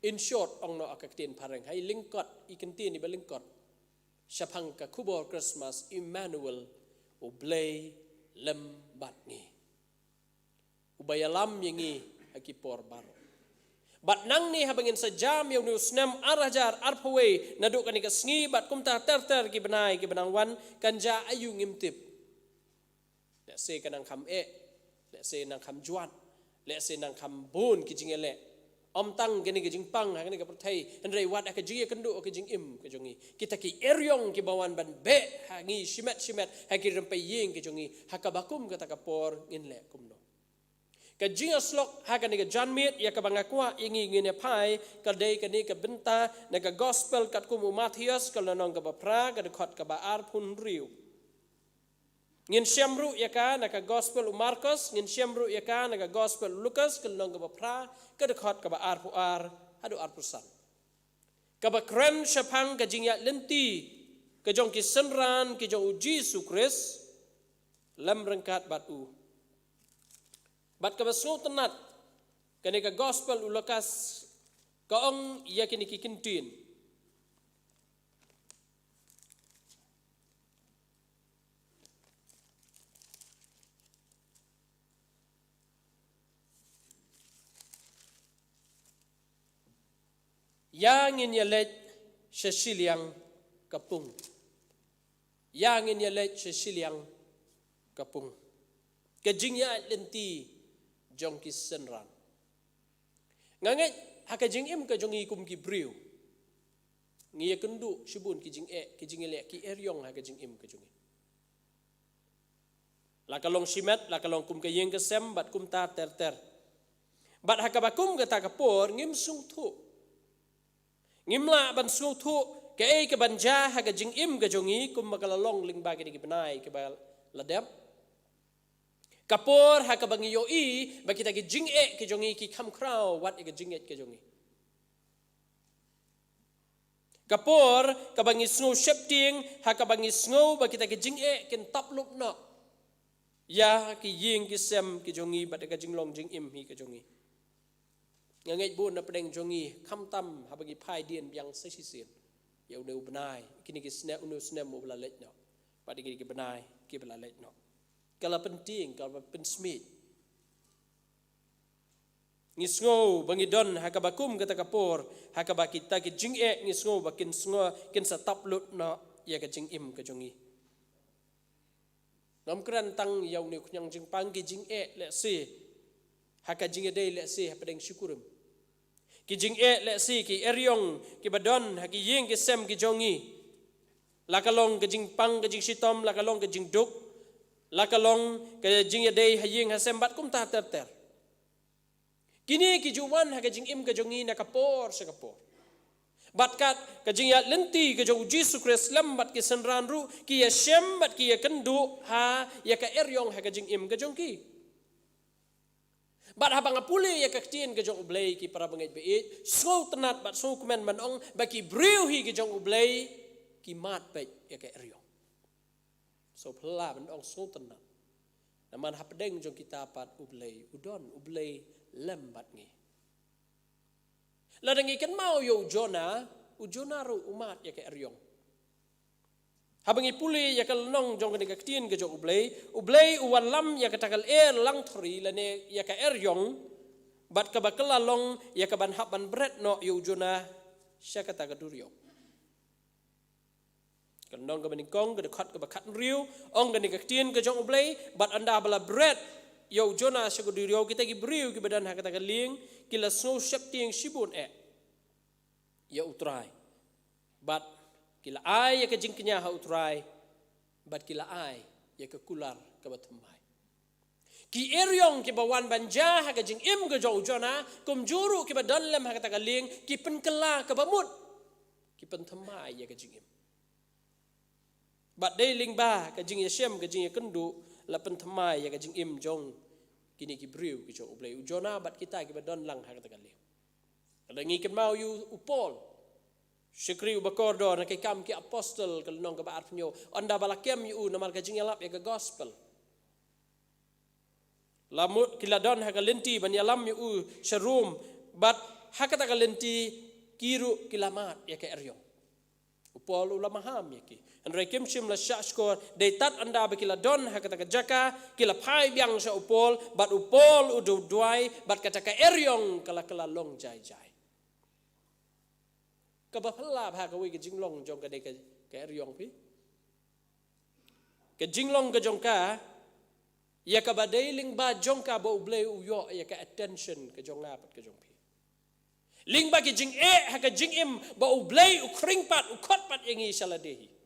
In short, ong no akaktin parang hay lingkot ikantin iba lingkot. Syapang ka kubor Christmas Emmanuel ublay lembat ngi. Ubayalam yangi akipor baro. Bat nang ni habangin sa jam yaw ni usnem arajar arpaway naduk kanika sngi bat kumta ter ki benang wan kanja ayu ngimtip. Let's say kanang kam let's say nang kam juat, let's say nang kam bun ki jingele. Om tang gini ke jing pang ha gini ke pertai andrei wat ka jing kendu ke jing im ke jongi kita ki eryong ki bawan ban be ha ngi shimet ha ki rempai ying ke jongi ha ka bakum kata ka por ngin le kumno ka jing aslok ha ka ni ke janmit ya ka bangakwa ingi ngine pai ka dei ka ni ka benta na ka gospel kat kum Matius ka lanong ka bapra ka dekhot ka ba ar pun riu ngin syamru ya ka na ka gospel Markus ngin syamru ya ka na ka gospel Lukas ka lanong ka bapra ka dekhot ka ba ar pu ar hadu ar pusan ka ba kren syapang ka jing ya lenti ka jong ki senran ki jong Jesus Christ lam rengkat batu bat ka ba so tenat ka ni ka gospel Lukas ka ong ya kini ki kintin yang in yalet sesiliang kapung. Yang in yalet sesiliang kapung. Kajing ya lenti jong ki senran. Nganget hakajing im ka jong ikum ki briu. Ngiya kendu sibun ki jing ele ki eryong hakajing im ka jong. Lakalong simet lakalong kum ka yeng ka sem bat kum ta ter. Bat hakabakum ka ta kapor ngim sung thu. Ngimla ban sung thu ke ke banja ha ga jing im ga jongi kum magalalong ling ba ki benai ke ba ladem kapor ha ka bangi yo I ba kita ki jing ke jongi ki kham krau wat ke jing ke jongi kapor ka bangi snow shifting ha ka bangi snow ba kita ki jing ken tap lup no ya ki ying ki sem ki jongi ba ka jing long jing im hi ke jongi ngangai bun na pedeng jongi kham tam ha bagi phai dien biang sesisin ya unu benai kini ki sne unu sne mo bla lech no pa ding ki benai ki bla lech no kala penting kala pen smith ngisngo bangi don ha ka bakum kata kapor ha ka bakita ki jing ngisngo bakin sngo kin sa tap lut no ya ka jing im ka jongi nam kran tang yaw ne kunyang jing pang ki jing le se ha ka jing dei le se ha pedeng syukurum ki jing le si ki eryong ki badon ha ki ying ki sem ki jongi lakalong ke jing pang ke jing sitom lakalong ke jing duk lakalong ke jing dei ha ying ha sem bat kum ta ter kini ki juwan ha ke jing im ke jongi na kapor sa kapor bat kat ke jing ya lenti ke jong Jesus Christ lam bat ki senran ru ki ya sem bat ki ya kendu ha ya ka eryong ha ke jing im ke jongki bat habang apuli ya kaktien ke jong ublay ki para bangait beit so tenat bat so kumen manong baki briu hi ke jong ublay ki mat pet ya ka eryong so pela manong so tenat naman hapdeng jong kita pat ublay udon ublay lembat ngi ladangi kan mau yo Jona ru umat ya ka eryong habang ipuli ya kalnong jong ka kaktien ke jong ublay uwan lam ya katakal lang thori lane ya ka eryong bat ka bakalalong ya ka ban haban bret no yo Jona sya kata ka duryong kalnong ka baningkong ka dekat ka bakat riu ong ka kaktien ke jong ublay bat anda bala bret yo Jona sya ka duryong kita ki briu ki badan ha kata ka ling kila snow shapting sibun ya utrai bat kila ai ya ka jingknya ha utrai bat kila ai ya ka kular ka batumai ki eryong ki bawan banja ha ka jing im ka jo Jona kum juru ki badan lem ha ka ling ki penkela ka bamut ki pentamai ya ka jing im bat dei ling ba ka jing ya shem ka jing ya kendu la pentamai ya ka jing im jong kini ki briu ki jo ublay Jona bat kita ki badan lang ha ka ling ada ngi ken mau yu upol Syukri ubakordor na kay kam ki apostol kalnong ka baat nyo anda balakem yu namal ka jingalap ya ka gospel lamut kiladon ha ka lenti banyalam yu sharum bat hakata kalenti kiru kilamat ya ke eryong upol ulama ham ya ki andrai kimshim la shashkor dei tat anda bakila don hakata jaka kila pai biang sa upol bat upol udu duai bat kata ka eryong kala long jai jai ka ba phla bha ka wi ke jinglong jong ka dei ka eryong pi ke jinglong ka jong ka ya ka ba dei ling ba jong ka ba ublei uyo ya ka attention ka jong nga pat ka jong pi ling ba ki jing ha ka jing im ba ublei u kring pat u khot pat yangi saladehi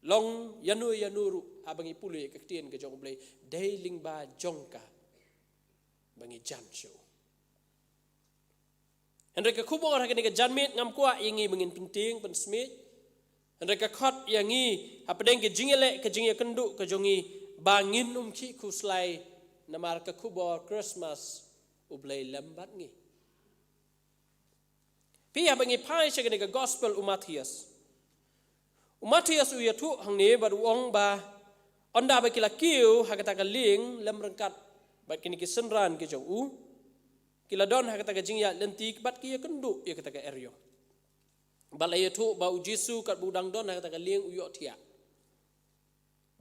long yanuru abangi pulu ka tien ka jong ublei dei ling ba jong ka bangi jan show Henry ka kubor ha ka janmit ngam kwa yangi bangin penting pen smith Henry ka khot yangi apedeng ke jingele ke jingya kendu ke jongi bangin ki kuslai namar ka kubor Christmas ublay lambat ngi pia bangi pai shagani ka gospel Matthias u yatu hangne bar uong ba onda ba kila kiu hakata ka ling lam rangkat bat kini ki senran ke jong u kila don hakata ka jingya lenti bat ki ya kendu ya kata ka eryo balai yatu ba u jisu kat budang don hakata ka ling u yo thia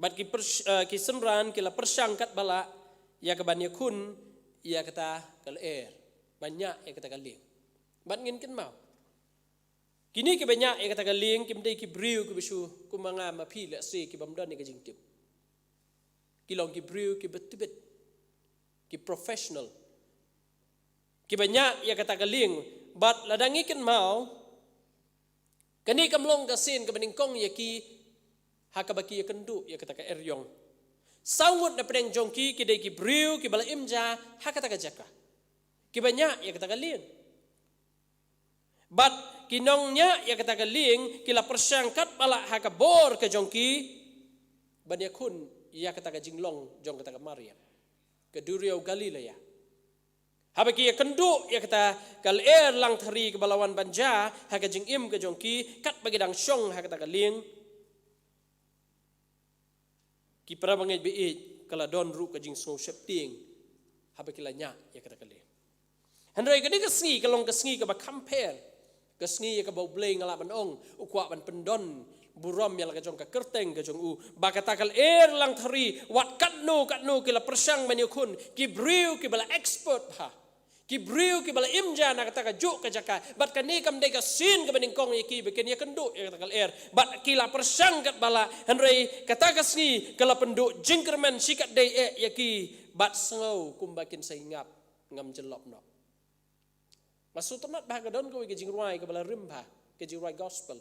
bat ki senran kila persang kat bala ya ka ban yakun ia kata kal banyak ia kata kaling ban ngin ken mau kini ke banyak ia kata kaling kim dei ki briu ki bisu ku manga ma phi la se ki bamdan ni ka jing tip ki long ki briu ki betibet ki professional ki banyak ia kata kaling bat ladangi ken mau kani kamlong ka sin ka baning kong ya ki hakabaki ya kendu ia kata ka eryong sangut na pedeng jongki kidai ki briu ki bala imja hakata ka jaka ki banyak ya kata kalin bat kinongnya ya kata kaling kila persangkat bala hakabor ka jongki banya kun ya kata ka jinglong jong kata ka Maryam ke Duriau Galilea habaki ya kendu ya kata kal lang thari ke balawan banja haka jing im ka jongki kat bagidang syong hakata kaling ki para bangai be kala don ru ka jing snow shapting habe kila nya ya kata kali handrai ka ni ka sngi ka long ka sngi ka ba compare ka sngi ya ka ba blei ngala ban ong ukwa ban pendon buram ya la ka jong ka kerteng ka jong u ba kata kal lang thari wat katno kila persang ban yakun ki briu ki bala expert ha ki briu ki bala imja na kata ka juk ka jaka bat ka ni kam de ka sin ka baning kong ki beken ya kendu ya kata kal bat kila persang kat bala handrai kata ka sngi kala penduk jingkerman sikat de ya ki bat sengau kumbakin saingap ngam jelop no masuk temat bah ka don ko ke jingruai ka bala rimba ke jingruai gospel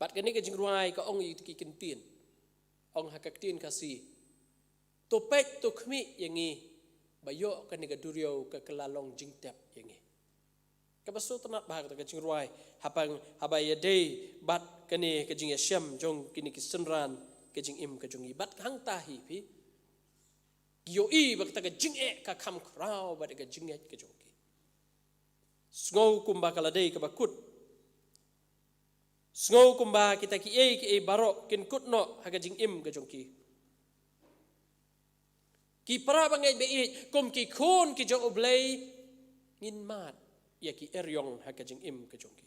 bat ka ni ke jingruai ka ong ki kintin ong hakaktin kasi topek to khmi yangi bayo ka ni ka Duriau ka kelalong jingtep yangi ka basu temat bah ka jingruai hapang habaya day bat ka ni ka jing yasham jong kini ki senran ka jing im ka jongi bat hang tahi pi yo I bakta ka jing ka kam krau bat ka jing ka jongi Sngau kumba kala day ka bakut Sngau kumba kita ki barok kin kutno haga jing im ka jongki ki para bangai be kum ki khon ki jo oblei ngin mat ya ki eryong haga jing im ka jongki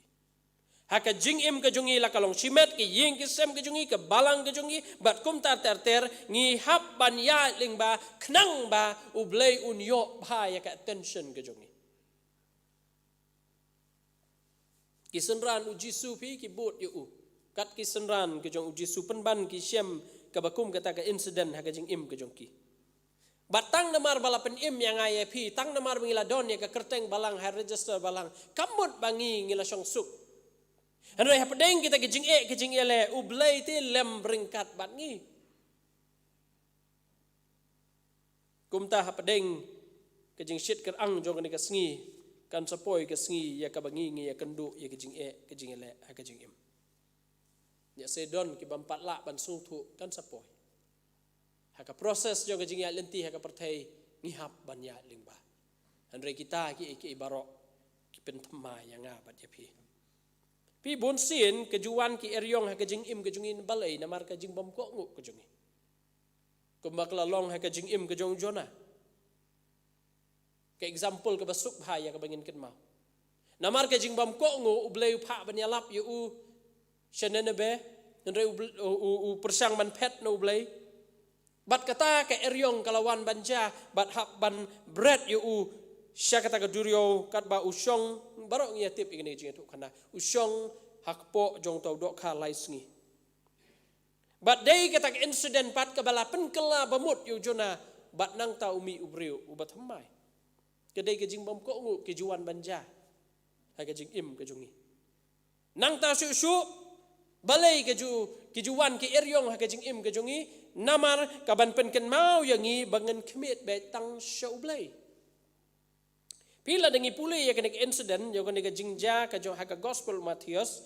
haka jing im ka jongi la kalong simet ki ying ki sem ka jongi ka balang ka jongi bat kum tar ter ngi hap ban ya ling ba knang ba oblei un yo ba ya ka attention ka jongi kisenran uji supi ki bot yu kat kisenran ke jong uji supenban ki syam ka bakum kata ka incident ha ka jing im ke jong ki batang namar bala pen im yang ai pi tang namar ngila don ya ka kerteng balang ha register balang kamut bangi ngila syong suk hanoi ha pedeng kita ke jing ele ublei ti lem bringkat bat ngi kumta ha pedeng ke jing shit ker ang jong ni ka sngi kan sapoi ke sngi ya ka bangi ngi ya kendu ya ke jing ele ha ke jing im ya sedon ki bampat la ban su thu kan sapoi ha ka proses jo ke jing ya lenti ha ka perthai ngi hap ban ya lingba andre kita ki barok ki pen thma ya nga bat ya pi bon sin ke juan ki eryong ha ke jing im ke jungin balai namar ka jing bom ko ngu ke jungi ko makla long ha ke jing im ke jong jona Ke example ke basuk bahaya ke bangin ken mau. Namar ke jing bam ko ngo ublei pha ban yalap yu u shanene be ndre u persang man pet no ublei. Bat kata ke eryong kalawan banja bat hap ban bread yu u sya kata ke durio kat ba usyong barok ngia tip igene jing tu kana usyong hakpo jong tau dok kha lai sngi. Bat dei kata ke incident pat ke bala penkela bamut yu jona bat nang ta umi ubriu ubat hamai. Kedai ke jing bam ko ngu ke juan banja. Hai ke jing im ke jungi. Nang ta su su balai ke juan ke eryong ha ke jing im ke jungi namar kaban penken mau yangi bangen kemit betang syau blai. Pila dengi pulih ya kena incident yo kena jingja ke jo ha ke gospel Matius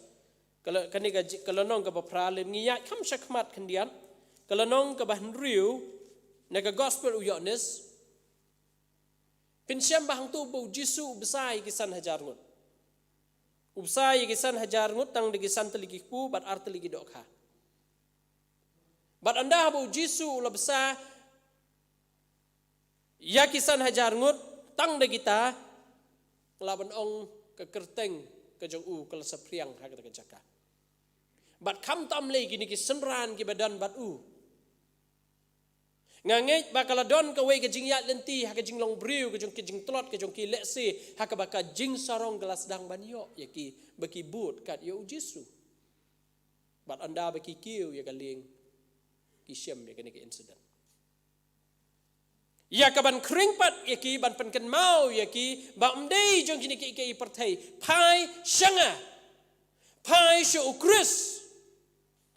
kalau nong ke pralim ngiya kam syakmat kendian kalau nong ke bahan riu nega gospel Yohanes pinsyam bahang tu bau Jisu besai kisan hajar ngut ubsai kisan hajar ngut tang de kisan teligi ku bat art teligi dokha bat anda bau Jisu la besar ya kisan hajar ngut tang de kita laban ong ke kerteng ke jong u ke sapriang ha ke jaka bat kam tam le gini ki senran ki badan bat u nganget bakal don ke we ke jing yat lenti ha ke jing long briu ke jing tlot ke jong ki letse ha ke bakal jing sarong gelas dang banyo ya ki baki but kat yo Jisu bat anda baki kiu ya galing ki syem ya ke incident ya kaban kring pat ya ki ban penken mau ya ki ba umdei jong kini ki pertai pai shanga pai shu ukris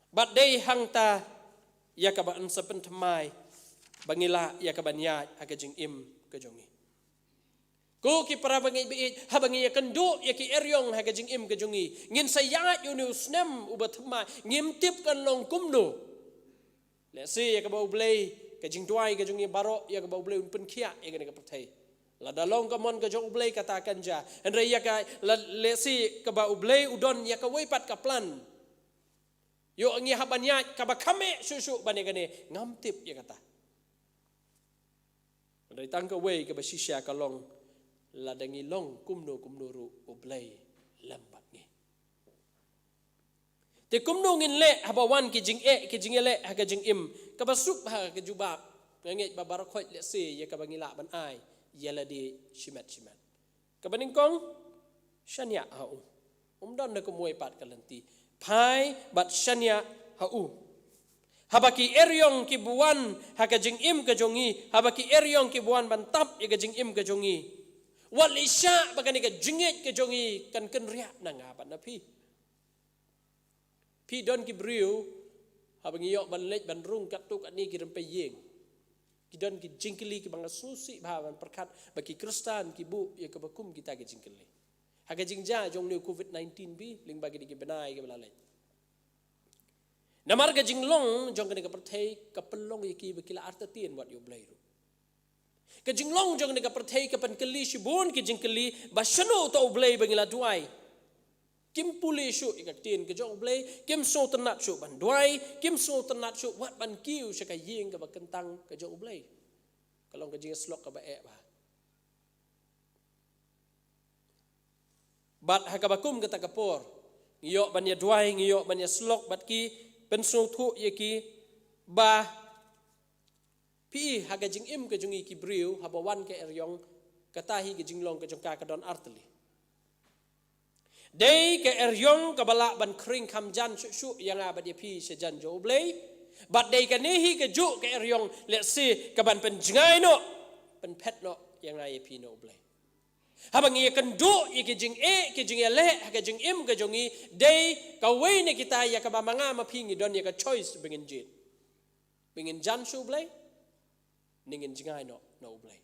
bat dei hangta ya kaban sepen temai bangila ya kaban ya akajing im kejongi ko ki para bangi bi ha bangi ya kendo ya ki eryong akajing im kejongi ngin sayat yunus nem ubat temai ngim tip kan long kumno le si ya kabau blai kajing tuai kajungi barok ya kabau blai unpen kia ya kena kepertai la dalong kamon kajong blai katakan ja andre ya ka le si kabau blai udon ya ka weipat ka plan yo ngi habanya ka bakame susu bane gane ngamtip ya kata andre tangka wei ka basisya kalong la dangi long kumno ru oblai lambat ngi te kumno ngin le habawan ki jing le ha ka jing im ka basuk ha ka jubab nganget babarakot le se ya ka bangila ban ai yala di shimat ka baningkong shania hau umdan na kumoi pat kalenti pai bat shania hau habaki eryong ki buan ha ka jing im ka jongi habaki eryong ki buan ban tap ya ka jing im ka jongi wal isya bagani ka jinget ka jongi kan ria na nga pat na pi don ki briu habang iyo ban lej ban rung katuk ani ki rempe yeng ki don ki jingkeli ki bang susi bawan perkat bagi Kristen ki bu ya kebakum kita ki jingkeli haga jingja jong new covid-19 bi ling bagi ki benai ki belalej namar ga jinglong jong ka perthai ka pelong ki bakila artatien buat yo blai ru ka jinglong jong ka perthai ka pan keli shibun ki jingkeli basano to blai bangila duai kim puli shu ikatien ke jong blai kim so tenat shu ban duai kim so tenat shu wat ban kiu saka ying ka bakentang ke jong blai kalau ke jing slok ka ba e ba bat ha ka bakum ka takapor ngiyo ban ya duai ngiyo ban ya slok bat ki pensu thu ye ki ba pi ha ka jing im ke jong ki briu ha ba wan ke eryong katahi ke jinglong ke jong ka don artli Dei ke eryong kabala ban kring kamjan su yang abad dia pi sejan jo blai bat dei ke nehi ke ju ke eryong let's see kaban pen jingai no pen pet no yang ai pi no blai habang ye kan do ye ke jing ke jing le ke jing im ke jongi dei ka we ne kita ya ka manga ma pi ngi don ye ka choice bengin jit bengin jan su blai ningin jingai no blai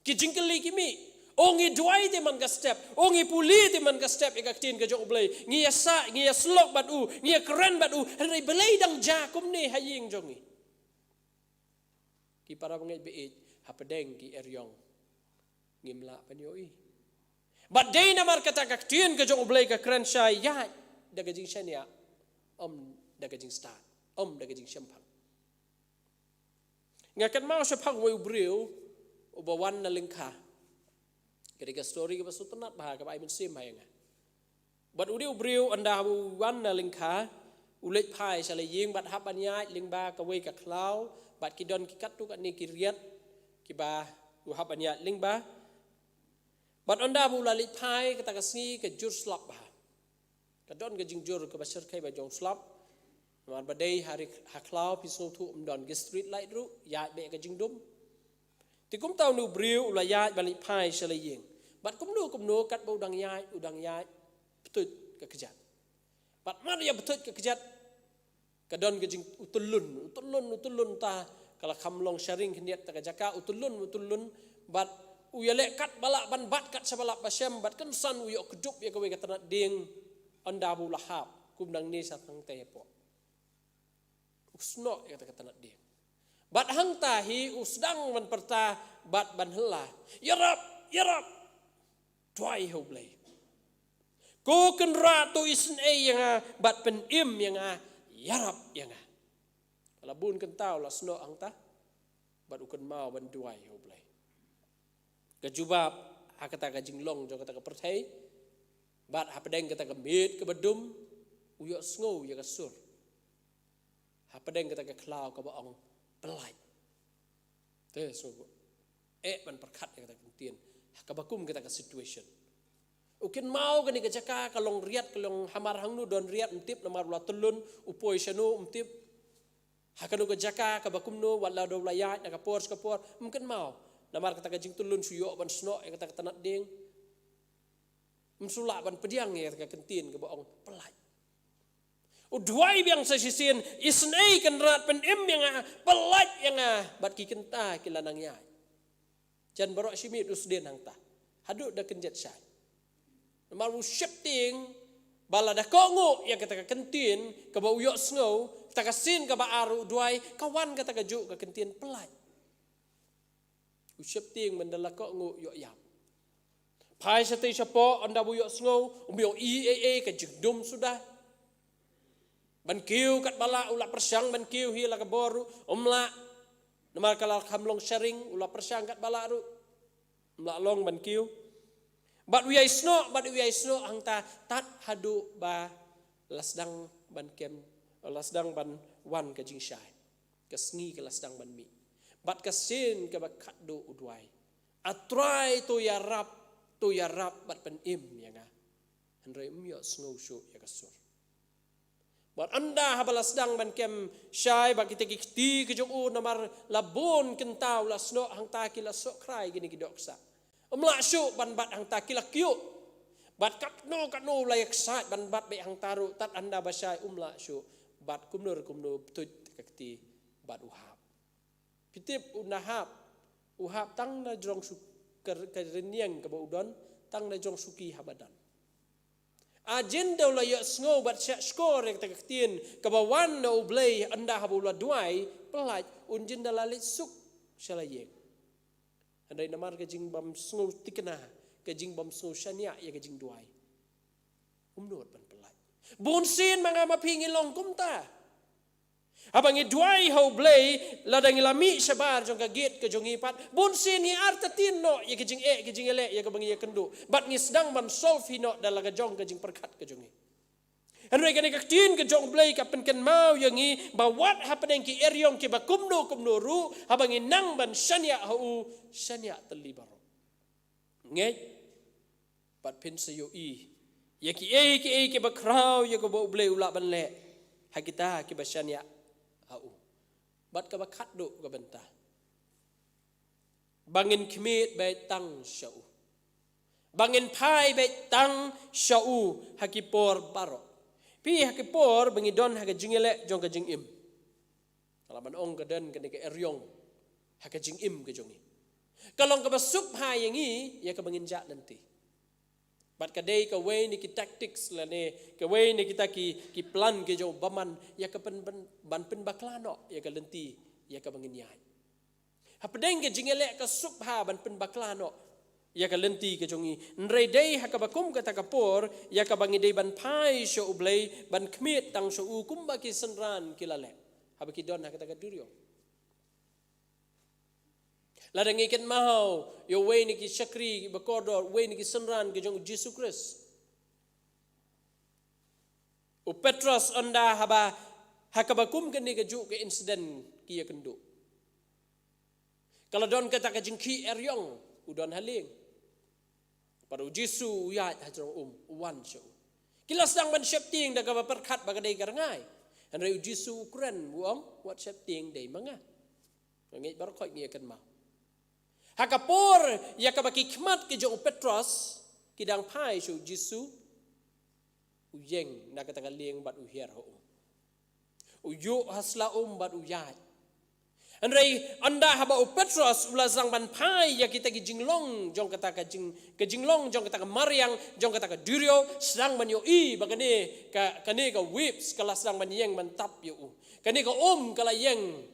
ki jingkeli ki mi ongi duai te man ka step ongi puli te man ka step ikak tin ka jong blai ngi sa ngi slok bat u ngi keren bat u rai belai dang ja kum ne haying jongi ki para bangai be hapedeng ki eryong ngimla panyoi bat dei na mar kata ka tin ka jong blai ka keren sha ya daga jing shania daga jing start daga jing shampang ngakan mau sa phang we briu ubawan na lingka. Ketika story ke pasutanat bah ke ai min sim hai nga. Bat udi ubriu anda wan na lingka ulet pai sala ying bat hap anyai lingba ka we ka klau bat kidon ki kat tu kat ni ki riat ki ba u hap anyai lingba. Bat anda bu lalit pai kata kasni ke jur slap bah. Kadon ke jingjur ke basar kai ba jong slap. Mar badai hari haklau pisau tu umdon ke street light ru ya be ke jingdum. Ti kum tau nu briu ula ya balik pai sala ying. Bat kum nu kat ba udang ya betul ke kejat. Bat mana ya betul ke kejat. Kadon ke jing utulun ta kala kamlong sharing kendiat ta jaka utulun bat uyale kat balak ban bat kat sabalak basyam bat kan san uyok kedup ya kowe katana ding anda bu lahap kum nang ni satang tepo. Usno ya katana ding. Bat hang tahi usdang man perta bat ban hela. Yarap. Tuai ho blai. Ko kan ratu isen yang bat pen im yang yarap yang kalau bun kentau la sno angta bat ukun mau ban duai ho blai. Kejubab hakata ka jinglong jo kata ka perthai bat hapadeng kata ka mit ke bedum uyok sngo ya ka sur. Hapadeng kata ka klau ka baong pelai. Te so ban perkat kata kentien ka bakum kata ka situation. Ukin mau gani ka jaka kalong riat kalong hamar hangnu don riat mtip namar la tulun upoi shanu mtip hakanu ka jaka ka bakumnu wala do layat na ka por mungkin mau namar kata ka jing tulun suyo ban sno ya kata tanat ding msula ban pediang ya ka kentin ka baong pelai udwai biang sa sisin isnai kan rat pen im yang pelai yang bat ki kenta kilanang yai jan barok simi usden hang ta hadu da kenjet syai maru shifting bala da kongo yang kata kentin ka ba uyok sngo taka sin ka ba aru duai kawan kata ka ju ka kentin pelai u shifting mendala kongo yo yap pai sate sapo anda bu uyok sngo umyo EAA ka jigdum sudah ban kiu kat bala ula persyang ban kiu hi la ka boru umla namar kala kamlong sharing ula persyang kat bala ru umla long ban kiu. But we are sno angta tat hadu ba lasdang ban kem lasdang ban wan ka jing syai ka sngi ka lasdang ban mi bat ka sin ka ba kadu udwai atrai to yarap bat pen im yanga andre umyo sno shu ya ka sur bat anda habalasdang ban kem syai ba kita kiti ke jong namar labon kentau lasno angta ki lasok krai gini ki doksa umla syu ban bat hang ta kilak kyu bat katno layak sat ban bat be hang taru tat anda basai umla syu bat kumnur tut kakti bat uhap pitip unahap uhap tang na jong su kereniang ka udon tang na jong suki habadan agenda layak sngo bat syak skor yang taktin ka bawan no blay anda habula duai pelaj unjinda lalit suk shalayeng andai namar ke jing bam sngo tikna ke jing bam sngo shania ya ke jing duai umnur ban pelai bon sin manga mapingi long kumta abangi duai ho blay ladang lami sabar jong ka gate ke jong ipat bon sin hi arta tinno ya ke jing ele ya ke bangi ya kendu bat ngi sedang bam solve hino dalaga jong ke jing perkat ke jong Henry kani kaktin ke jong blay kapen ken mau yangi ba what happening ki eryong ki ba kumno ru habangi nang ban shania telibaro nge bat pin sayo ya ki ba kraw ya ko bo blay ula ban le hakita ki ba shania hau bat ka ba khatdo ka benta bangin kmit bay tang shau bangin pai bay tang shau hakipor baro pi hakipor bangidon haka jingele jong ka jingim kalaban ong kadan kani ka eryong haka jingim ka jongi kalong ka basup hayangi ya ka banginja nanti bat ka day ka way ni ki tactics la ne ka way ni kita ki plan ke jo baman ya ka ban baklano ya ka lenti ya ka banginyai hapadeng ka jingele ka sup ha ban baklano ya ka lenti ke jongi nrei dei hakabakum kata kapor ya ka bangi dei ban pai sho ublei ban kmit tang sho ukum ba ki senran kilale habaki don hakata ka duryo Ladang ikan mahau, yo way ni ki syakri, ki bakodor, way ni ki senran ke jong Jesus Christ. U Petros anda hakabakum kan ni ke juk ke insiden ki ya kendu. Kalau don kata ke jengki eryong, udon haling. Pada Jesu ya hajrong wan show. Kila sedang ban syepting dah ka perkat bagadai karangai. Andai Jesu ukuran buang wat syepting dai manga. Ngai barakoi ni akan mau. Hakapor ya ka baki khmat ke jong Petros kidang pai show Jesu uyeng nak kata lieng bat uhiar ho. Uyu hasla bat uyat. Andai anda haba Petros ulazang ban pai ya kita ki jinglong jong kata ka jinglong jong kata ka Maryang jong kata ka Durio sedang ban yo i bagane kane ka whips kala sedang ban yeng ban tap yo. Kane ka kala yeng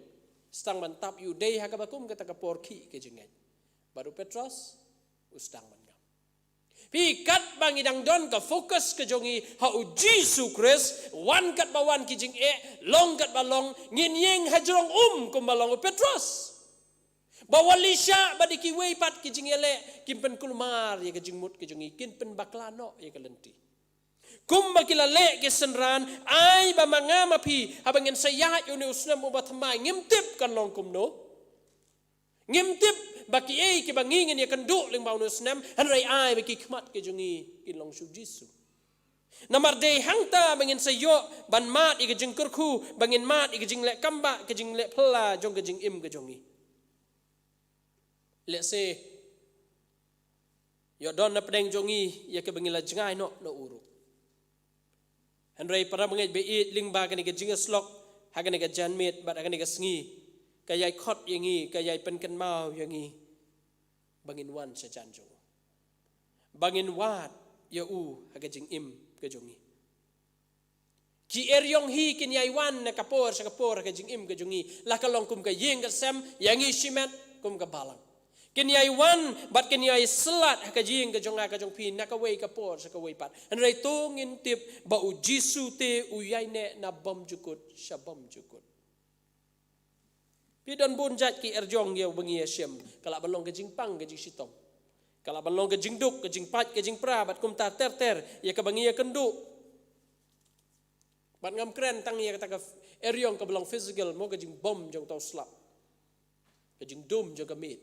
sedang ban tap yo dei hakabakum kata ka porki ke jengen. Baru Petros ustang ban. Pi kat bang idang don ka fokus ke jongi hau Jesus Christ wan kat bawan ki jing long kat balong ngin yeng hajrong kum balong Petros bawalisha badiki wei pat ki jing ele kimpen kulmar ya ke jing mut ke jongi kin pen baklano ya ke lenti kum bakila le ke senran ai ba mangama pi habangin sayat uni usnam ubat mai ngimtip kan long kum no ngimtip baki ki bangingin ya kenduk ling bau nusnam hanrai ai baki khmat ke jungi kin long su Jesu namar dei hangta bangin sayo ban mat ke jing kurku bangin mat ke jing le kamba ke jing le phla jong ke jing im ke jongi let's say yo don na pedeng jongi ya ke bangin la jengai no uru hanrai para bangit be ling ba ke jing slok ha ke janmet bat ha ke sngi kayai khot yangi kayai penken mau yangi bangin wan sejanjo bangin wat ya hagajing im kejongi ki eryong hi kin yai wan na kapor sa kapor hagajing im kejongi la kalong kum ka yeng ka sem yangi shimet kum ka balang kin yai wan bat kin yai selat hagajing kejonga kajong pi na ka wei kapor sa ka wei pat anrai tongin tip ba u Jesu te u yai ne na bom jukut shabom jukut Pidon bun jat ki erjong ya bengi Hashem kala balong ke jingpang ke jingshitong kala balong ke jingduk ke jingpat ke jingpra bat kum tar ter ya ke bengi ya kenduk bat ngam kren tang ya kata ke eryong ke balong physical mo ke jing bom jong tau slap ke jing dum jong ke mit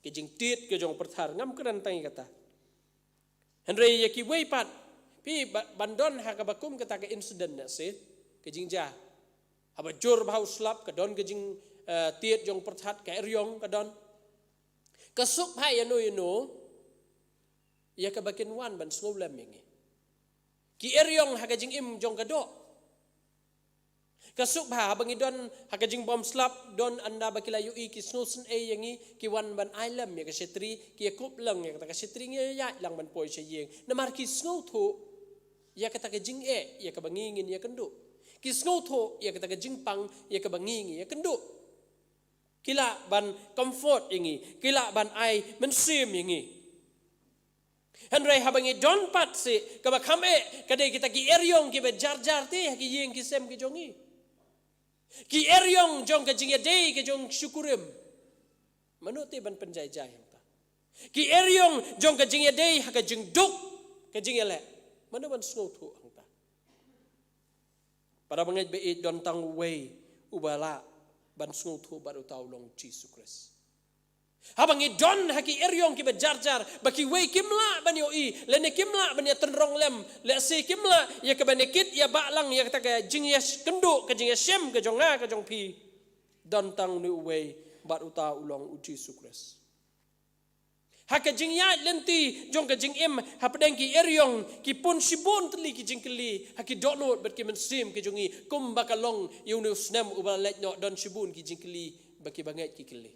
ke jing tit ke jong perthar ngam kren tang ya kata Henry ya ki wei pat pi bandon ha ka bakum kata ke incident na se ke jingja haba jor bau slap ke don ke jing tiet jong perthat ka eryong ka don kasuk hai anu ya ka bakin wan ban sngolem ngi ki eryong ha ka jing im jong ka do kasuk ba bangi don ha ka jing bom slap don anda bakila yu ki snosen yangi ki wan ban ailam ya ka setri ki kup lang ya ka setri ngi ya lang ban poi se yeng namar ki snow thu ya ka ta ka jing ya ka bangi ngin ya kendu ki snow tho ya kata jingpang ya ka bangi ya kendu kila ban comfort ingi kila ban ai mensim ingi Henry habangi don pat se ka bakame kade kita ki eryong ki jar te ki yeng ki sem ki jongi ki eryong jong ka jing dei ki jong syukurim manute ban penjai-jai ta ki eryong jong ka jing dei ha ka jing duk ka jing ele manu ban snow tho Para bangit be don tang wei ubala ban snow thu baru tau long Jesus Christ. Habang don haki eryong ki bejarjar baki wei kimla ban yo i lene kimla ban ya tenrong lem le se kimla ya ke banekit ya balang ya kata ka jingyas kendu ke jingyas sem ke jonga ke jong pi don tang ni wei baru tau long Jesus Christ. Haka jing ya lenti jong ka jing im hapdeng ki eryong ki pun sibon tli ki jing kli haki donot bet ki mensim ki jongi kum bakalong yunus nem ubal let no don sibun ki jing kli baki banget ki kli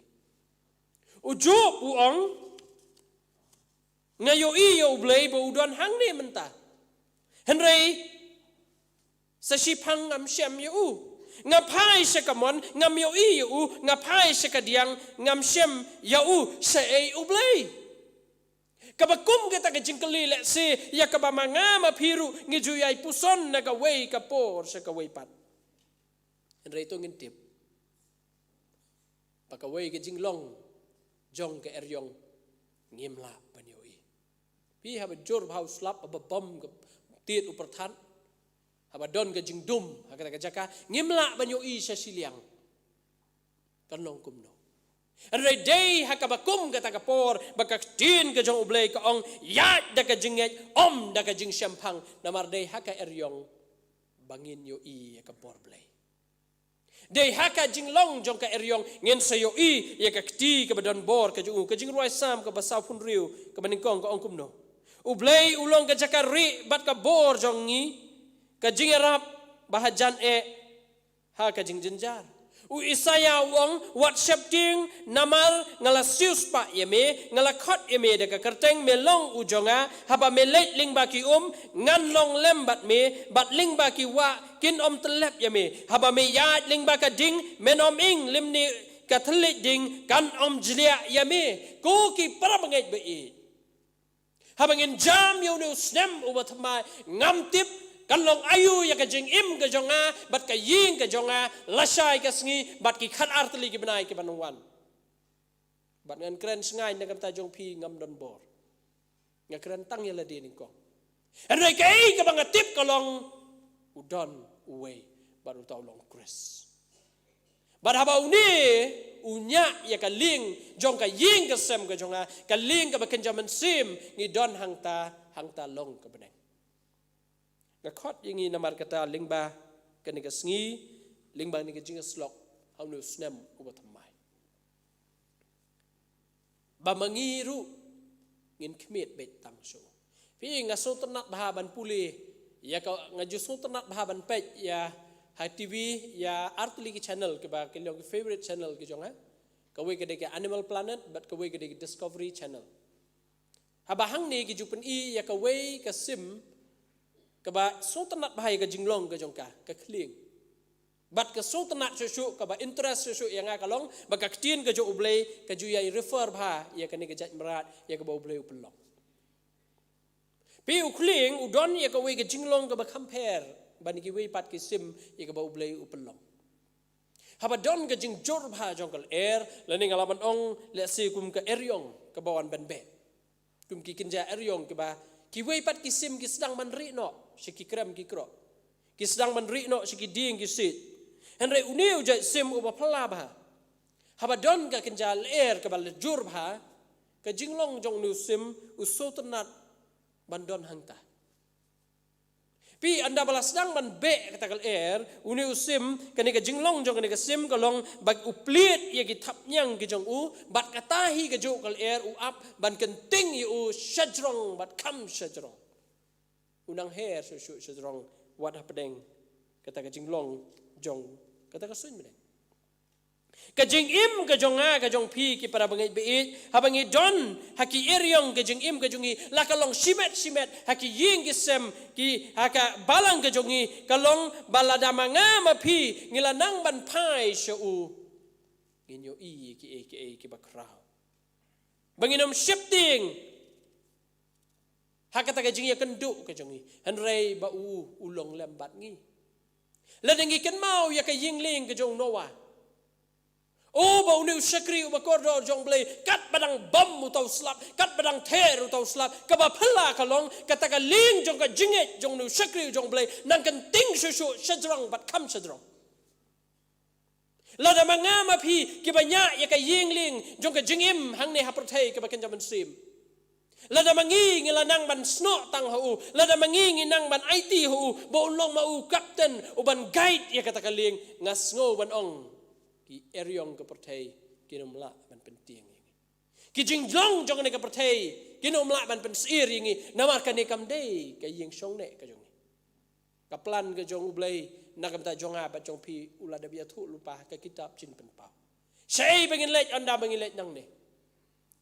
ujub uong ngayo i yo blei bo don hang ne menta henry sa shipang am shem yo ngapai sekamon ngam yo i yo ngapai sekadiang ngam shem ya sa e ublei kabakum kita ke jingkeli le se ya kabamanga mapiru ngijuyai puson na kawei kapor sa kawei pat Henry to ngintip pakawei ke jinglong jong ke eryong ngimla banyoi pi haba jor bhau slap aba bom ke tiet uperthan haba don ke jingdum hakata ke jaka ngimla banyoi sasiliang kanong kumno Anray day hakabakum kata kapor bakaktin ke jong ublay ka ong yat da ka jingay da ka jing syampang namar day haka eryong bangin yo i ka borblay day haka jinglong jong ka eryong ngin sa yo i ya ka kti ka badon bor ka jing ruai sam ka basaw pun riu ka baningkong ka ong kumno ublay ulong ka jaka ri bat ka bor jong ngi ka jing rap bahajan ha ka jing jenjar u isaya wong WhatsApp ting namal ngala sius pa yeme ngala khot yeme de ka kerteng melong ujonga haba melet ling baki ngan long lem bat ling baki wa kin telep yeme haba me yat ling baka ding menom ing limni ka thlit ding kan jlia yeme ko ki parabangai be haba ngin jam yo no snem u bathma ngam tip Kanlong ayu ya ka jing im ka jonga bat ka ying ka jonga lasai ka sngi bat ki khat artli ki benai ki banungwan bat ngan kren sngai na ka jong pi ngam don bor nga kren tang ya la de ning ko anrai kai ka bang tip kalong udon uwe bat utaw long kris bat haba uni unya ya ka ling jong ka ying ka sem ka jonga ka ling ka bakenjaman sim ni don hangta long ka benai ngakot yangi namar kata lingba kaniga sngi lingba ni jinga slok haunu snem ubatamai bamangiru ngin kmet bet tang so pi ngaso tenat bahaban puli ya ka ngajuso tenat bahaban pet ya Hai TV ya artli ki channel ke ba ke favorite channel ki jonga ka we ke de Animal Planet but ka we ke de Discovery channel habahang ni ki jupen I ya ka we ka sim kaba so tenat bahaya ka jinglong ka jongka ka kling bat ka so tenat susu kaba interest susu yang akalong baka ktien ka jo ublay ka ju yai refer bha ya ka ni ka jat merat ya ka ba ublay upelong pi ukling udon ya ka we ka jinglong ka ba compare ban ki we pat ki sim ya ka ba ublay upelong haba don ka jing jor bha jongkal lening alaman ong le si kum ka eryong ka bawan ban be kum ki kinja eryong ka ba ki we pat ki sim ki sedang manri no Siki krem ki kro. Ki sedang menri no siki ding ki sit. Henry uniu jai sim uba pala bah. Haba don ka kenjal ka bal jur bah. Ka jinglong jong nu sim uso tenat bandon hangta. Pi anda bala sedang man be kata kal uniu sim kani ka jinglong jong kani ka sim kalong bag uplit ye ki thap nyang ki jong u bat katahi ka jo kal u up ban kenting u shajrong bat kam shajrong. Unang hair susu sedrong what happening kata ka jinglong jong kata ka sun mene ka jing im ka jonga ka jong pi ki para bangai beit habangi don haki eryong ka jing im ka jongi la kalong simet haki ying ki sem ki haka balang ka jongi kalong balada manga ma pi ngilanang ban pai shu inyo I ki bakrao banginom shifting Hakata ka jingi kenduk ka jingi henrei ba ulong lembat ngi ladengi ken mau ya ka yingling ka jong noa ba unu sakri ba kordo jong blay kat badang bom utau slap kat badang ter utau slap ka ba phela ka long kata ka ling jong ka jingi jong nu sakri jong blay nang kan ting susu sadrong bat kam sadrong lada mangama pi ki banya ya ka yingling jong ka jingim hang ne haprothei ka ba kenjaman sim Lada mangi ngilanang ban sno tang hu, lada mangi nginang ban IT hu, bo ulong mau captain uban guide ya kata kaling ngasngo ban ong ki eryong ka perthei kinomla ban penting ki jinglong jong ne ka perthei kinomla ban pensir yingi namar ka ne kamdei ka ying song ne ka jong ka plan ka jong ublay nakam ta jong ba jong pi ulada bia thu lupa ka kitab chin pen pau sei bangin lech anda bangin lech nang ne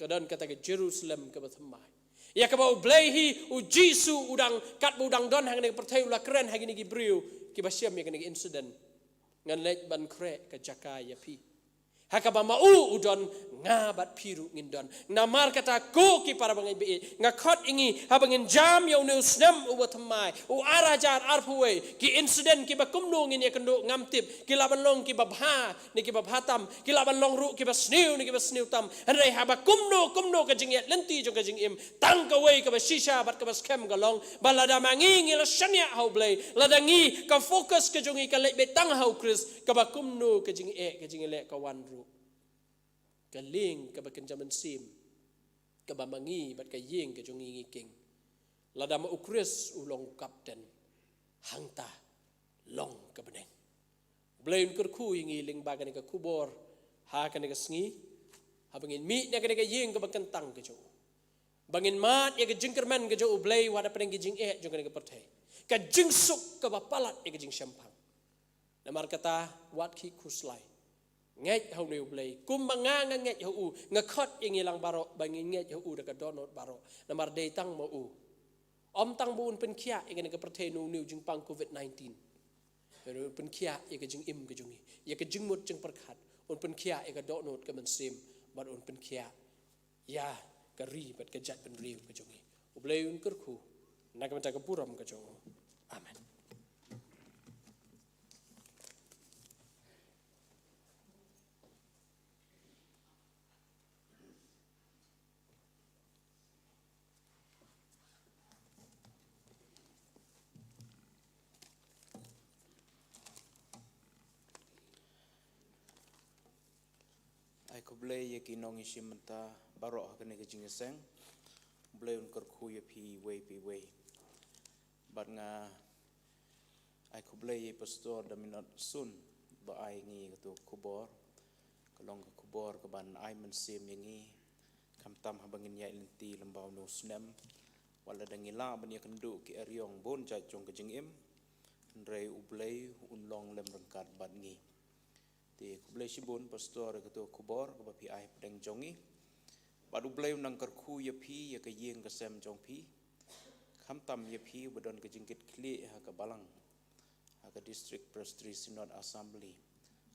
kadon kata ke Jerusalem ke batamai ya ka ba ublay hi u Jisu udang kat budang don hang ne perthei ula kren hang ni gibriu ki basiam ya ka ni incident ngan lech ban kre ka jaka ya pi Hakaba mau udon ngabat piru ngindon. Namar kata ko ki para bangai be ngakot ingi habangin jam ya uneus nem ubatamai u arajar arpuwe ki insiden ki bakumno ngin yakendo ngamtip ki laban long ki babha ni ki babhatam ki laban long ru ki basniu ni ki basniu tam hanrei haba kumno ka jinget lenti jong ka jingim tang ka wei ka basisha bat ka baskem ka long balada mangi ngila shanya hau blai ladangi ka fokus ka jongi ka lek betang hau kris ka bakumno ka jingile ka wanru kaling ka bakan jaman sim ka bamangi bat ka yeng ka jongi king ladama ukris ulong kapten hangta long ka beneng blain kurku ingi ling bagan ka kubor ha kan ka sngi habangin mi ne ka yeng ka bakan tang ka jo bangin mat ya ka jingkerman ka jo blai wada peneng jing jong ka pertai ka jingsuk ka bapalat ya ka jing syampang namar kata wat ki kuslai ngai hau neu blai kum manga ngai hau ngakot ingilang baro bangin ngai hau da ka donot baro namar dei tang mo u om tang bun pen kia ingin ka pertai nu new jing pang covid-19 pen kia ya ka jing im ka jungi ya ka jing mut jing perkhat on pen kia ya ka donot ka mensim bar on pen kia ya ka ri bat ka jat pen riu ka jungi blai un kurku na ka mata ka puram ka jungi amen. Ai ko blei ye ki nong isimenta baro hakane ke jingeseng blei un kerku ye pi wei bat nga ai ko blei ye pastor Daminot Sun ba ai ngi to kubor kalong ka kubor ka ban ai men sim yengi kam tam habangin ya lenti lembau no snem wala dangila ban ye kendu ki eryong bon ja jong ke jingim ndrei ublei unlong lem rangkat bat ngi ti kublai sibun pastor ke to kubor ke bapi ai pedeng jongi badu blai nang kerku ye pi ye ke yeng ke sem jong pi kham tam ye pi bodon ke jingkit kli ha ke balang ha ke district presbytery synod assembly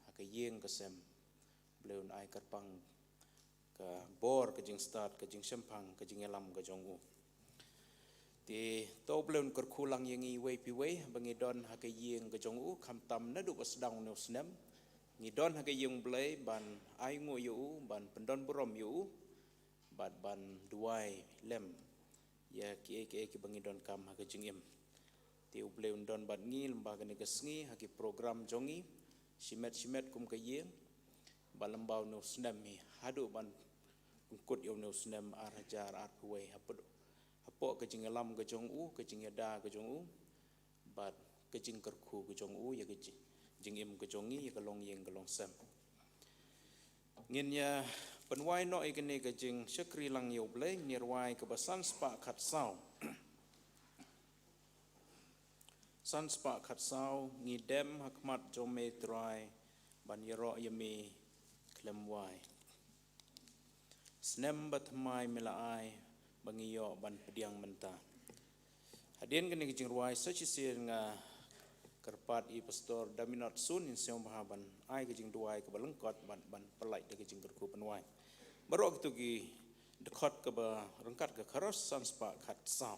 ha ke yeng ke sem blai un ai kerpang ke bor ke jing start ke jing sempang ke jing elam ke jongu ti to blai un kerku lang yengi wei pi wei bangi don ha ke yeng ke jongu kham tam na du basdang no snem ngidon hake yung blai ban ai ngo yu ban pendon burom yu ban duai lem ya ki bangidon kam hake jingim ti ublei undon ban ngi lembaga ne kesngi hake program jongi simet kum ka yeng balambau no snem mi hadu ban kut yo no snem arajar arpuwe hapo ke jingalam ke jong u ke jingada ke jong u bat ke jingkerku ke jong u ya ke jingim ke jongi ke long yeng ke long sem ngin ya penwai no ikene ke jing sekri lang yo blai nirwai ke basan spa khat sau san spa khat sau ngidem hakmat jome trai ban yero yemi klemwai snem batmai melai bangiyo ban pediang menta hadien kene ke jing ruai sachisi nga kerpat i pastor Daminot Sun in siang bahaban ai ke jing duai ke balengkot ban pelai de ke jing kerku penwai barok tu ki dekot ke ba rengkat ke karos san spa khat sau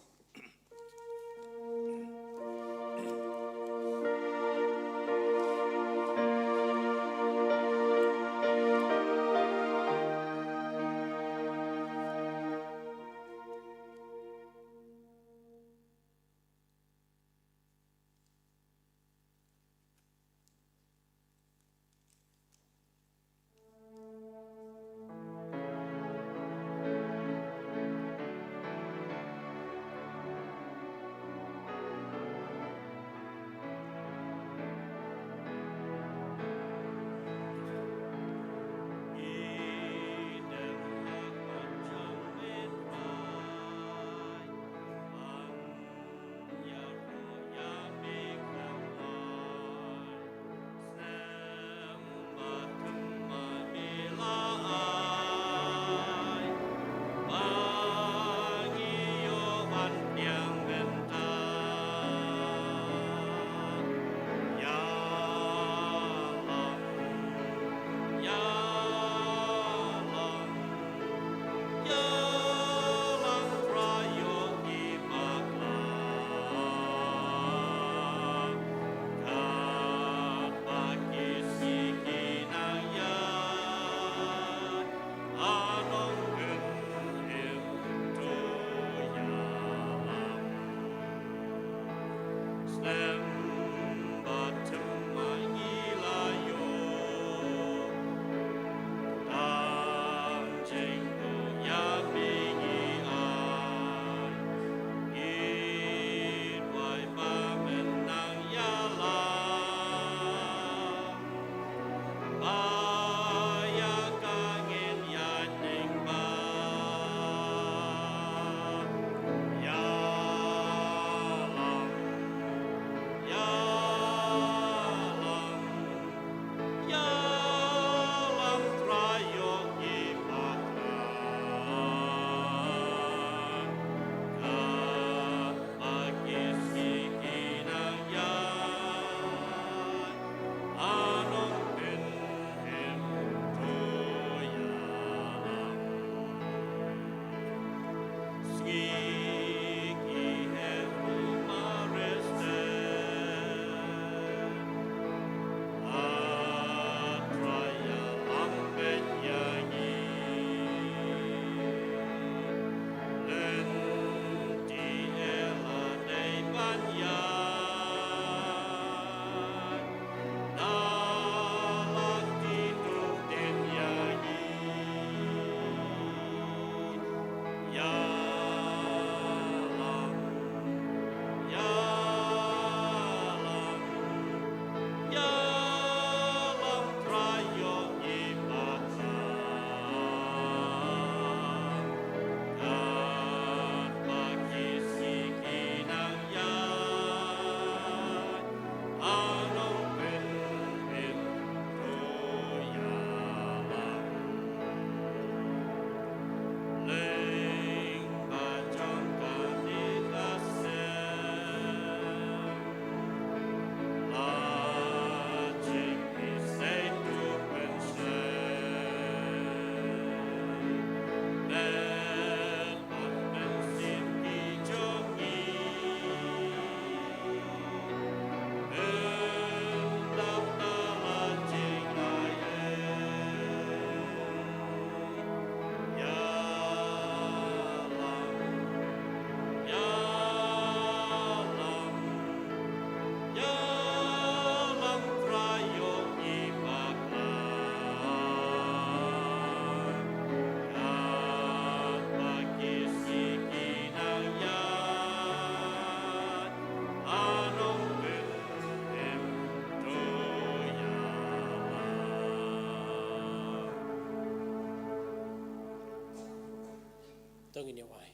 jong ini wai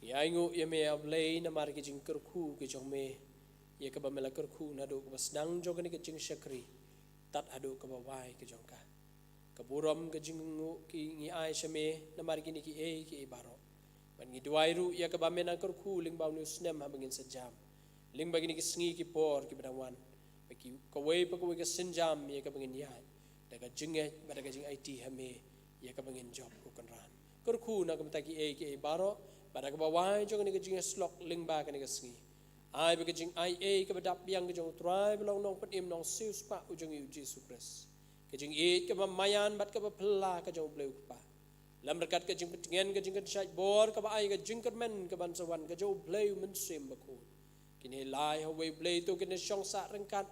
ya ingo ya me ablay na mar ki jing kerku ki jong me ya ka ba mela kerku na do ka sedang jong ni ki jing syakri tat ado ka ba wai ki jong ka kaburam ka jing ki ngi ai shame na mar ki ni ki e ki baro ban ngi duai ru ya ka ba me na kerku ling ba nu snem ha bangin sejam ling ba ni ki sngi ki por ki badawan ba ki ka wei pa ka senjam ya ka bangin yai daga jinge ba daga jing IT ha me ya ka bangin job ko kan ran kerku na ka mta ki e baro pada ke bawah jong ni ke jing slok ling ba ke ni ke sngi ai be ke jing ai e ke badap yang ke jong trai belong nong patim nong siu spa ujung yu Jesus Christ ke jing e ke mayan bat ke pela ke jong bleu pa lam rekat ke jing petingen ke jing ke syai bor ke ba ai ke jing ke men ke ban sawan ke jong bleu men sim ba ko kini lai ho we bleu tu kini syong sa rengkat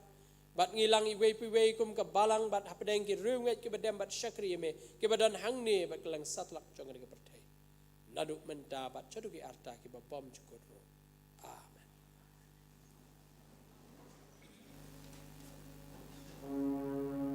bat ngilang i we pi we kum ke balang bat hapdeng ki runget ke badam bat syakri me ke badan hang ni bat kelang satlak jong ni ke pertai naduk mendapat caduki arta ki babam cukur ro. Amen.